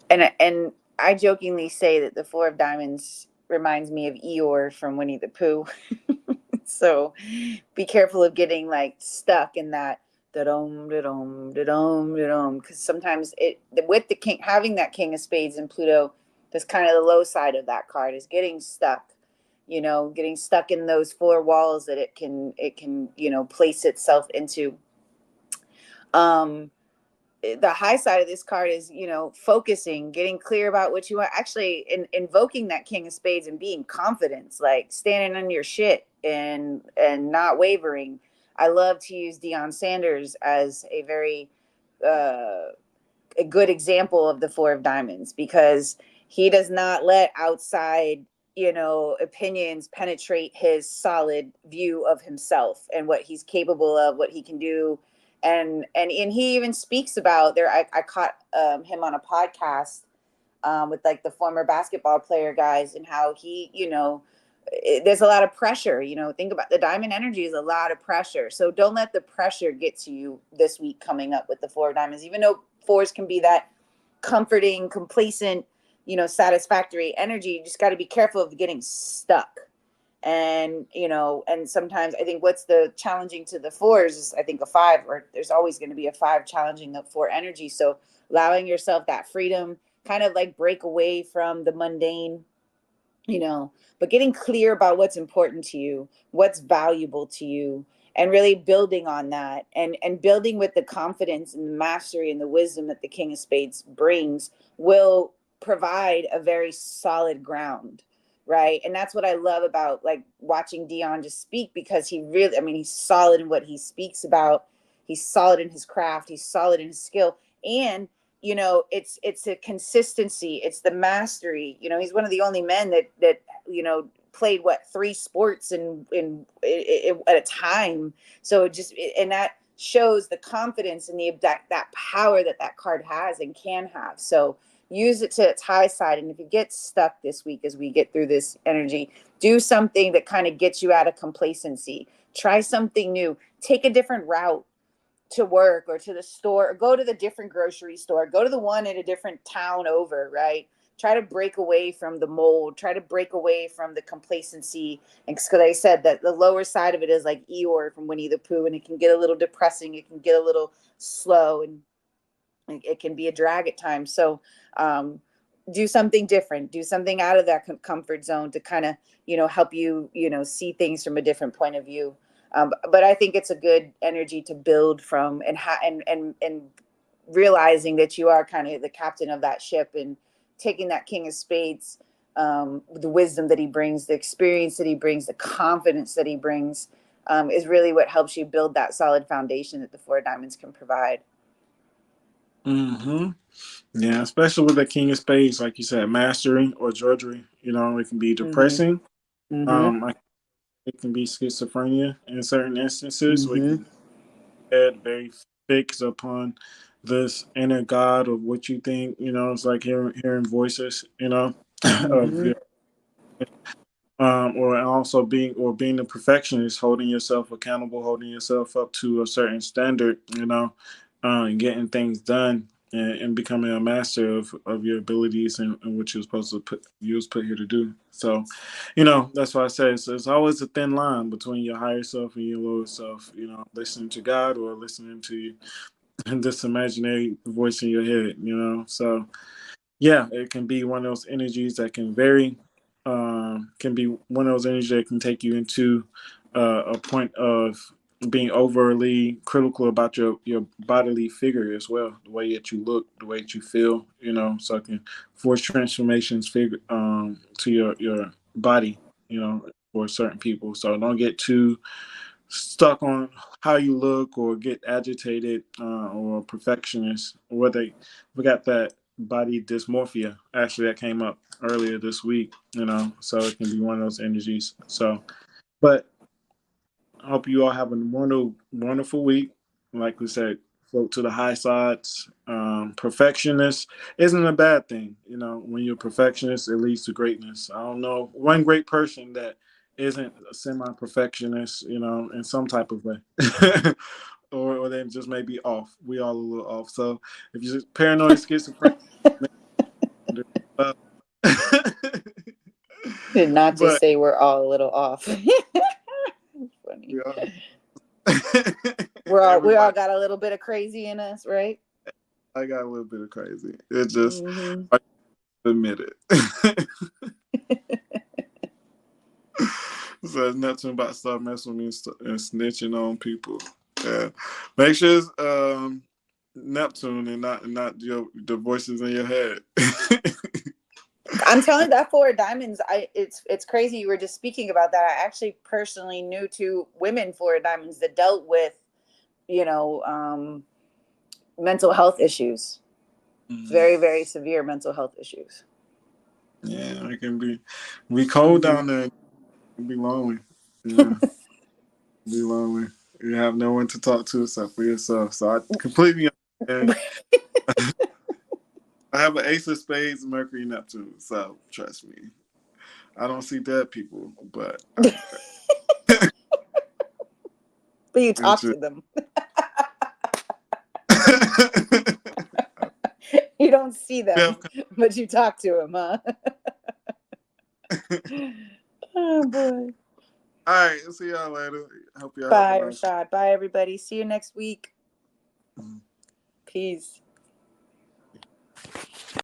And I jokingly say that the Four of Diamonds reminds me of Eeyore from Winnie the Pooh. So be careful of getting like stuck in that da-dum da-dum da-dum da-dum, because sometimes it with the king having that King of Spades and Pluto, that's kind of the low side of that card is getting stuck. Getting stuck in those four walls that it can place itself into. Um, the high side of this card is focusing, getting clear about what you want, actually invoking that King of Spades and being confident, like standing on your shit and not wavering. I love to use Deion Sanders as uh, a good example of the Four of Diamonds, because he does not let outside opinions penetrate his solid view of himself and what he's capable of, what he can do. And he even speaks about there. I caught him on a podcast with like the former basketball player guys, and how there's a lot of pressure. Think about the diamond energy is a lot of pressure. So don't let the pressure get to you this week coming up with the Four of Diamonds, even though fours can be that comforting, complacent, satisfactory energy. You just got to be careful of getting stuck. And sometimes I think what's the challenging to the fours is, I think, a five, or there's always going to be a five challenging the four energy. So allowing yourself that freedom, kind of like break away from the mundane, but getting clear about what's important to you, what's valuable to you, and really building on that, and building with the confidence and the mastery and the wisdom that the King of Spades brings will provide a very solid ground. Right. And that's what I love about, like, watching Dion just speak, because he really, I mean, he's solid in what he speaks about. He's solid in his craft. He's solid in his skill. And it's a consistency, it's the mastery. He's one of the only men that played three sports in at a time. So and that shows the confidence and that power that card has and can have. So use it to its high side. And if you get stuck this week, as we get through this energy, do something that kind of gets you out of complacency. Try something new, take a different route to work or to the store, or go to the different grocery store, go to the one in a different town over, right? Try to break away from the mold, try to break away from the complacency. And because I said that the lower side of it is like Eeyore from Winnie the Pooh, and it can get a little depressing, it can get a little slow, and it can be a drag at times. So do something different, do something out of that comfort zone to kind of help you see things from a different point of view. But I think it's a good energy to build from, and realizing that you are kind of the captain of that ship, and taking that King of Spades, the wisdom that he brings, the experience that he brings, the confidence that he brings, is really what helps you build that solid foundation that the Four of Diamonds can provide. Mm-hmm. Yeah, especially with the King of Spades, like you said, mastery or drudgery. It can be Mm-hmm. depressing. Mm-hmm. It can be schizophrenia in certain instances. We Mm-hmm. can get very fixed upon this inner God of what you think. It's like hearing voices. Of Mm-hmm. or also being the perfectionist, holding yourself accountable, holding yourself up to a certain standard, and getting things done, and becoming a master of your abilities, and what you was put here to do. So, that's why I say it's always a thin line between your higher self and your lower self. Listening to God or listening to this imaginary voice in your head. So yeah, it can be one of those energies that can be one of those energies that can take you into a point of being overly critical about your bodily figure as well, the way that you look, the way that you feel, so it can force transformations to your body, for certain people. So don't get too stuck on how you look or get agitated, or perfectionist, or we got that body dysmorphia actually that came up earlier this week, so it can be one of those energies. So, but I hope you all have a wonderful week. Like we said, float to the high sides. Perfectionist isn't a bad thing. When you're a perfectionist, it leads to greatness. I don't know one great person that isn't a semi-perfectionist, in some type of way. Or they just may be off. We all a little off. So if you're just paranoid, schizophrenic, uh, Did not just but say we're all a little off. Funny. we all, We all everybody, got a little bit of crazy in us, right? I got a little bit of crazy. It just, Mm-hmm. I admit it. So it's nothing about stop messing with me and snitching on people. Yeah, make sure it's Neptune and not the voices in your head. I'm telling you, that Four of Diamonds, it's crazy. You were just speaking about that. I actually personally knew two women Four of Diamonds that dealt with, you know, um, mental health issues, very, very severe mental health issues. Yeah, it can be cold Mm-hmm. down there. It can be lonely. Yeah, be lonely. You have no one to talk to except for yourself. So I completely understand. I have an Ace of Spades, Mercury, Neptune. So trust me, I don't see dead people, but But you it's talk just, to them. You don't see them, Deaf. but you talk to them, huh? Oh boy. All right, see y'all later. Hope y'all have Bye, a nice Rashad. Bye, everybody. See you next week. day. Peace.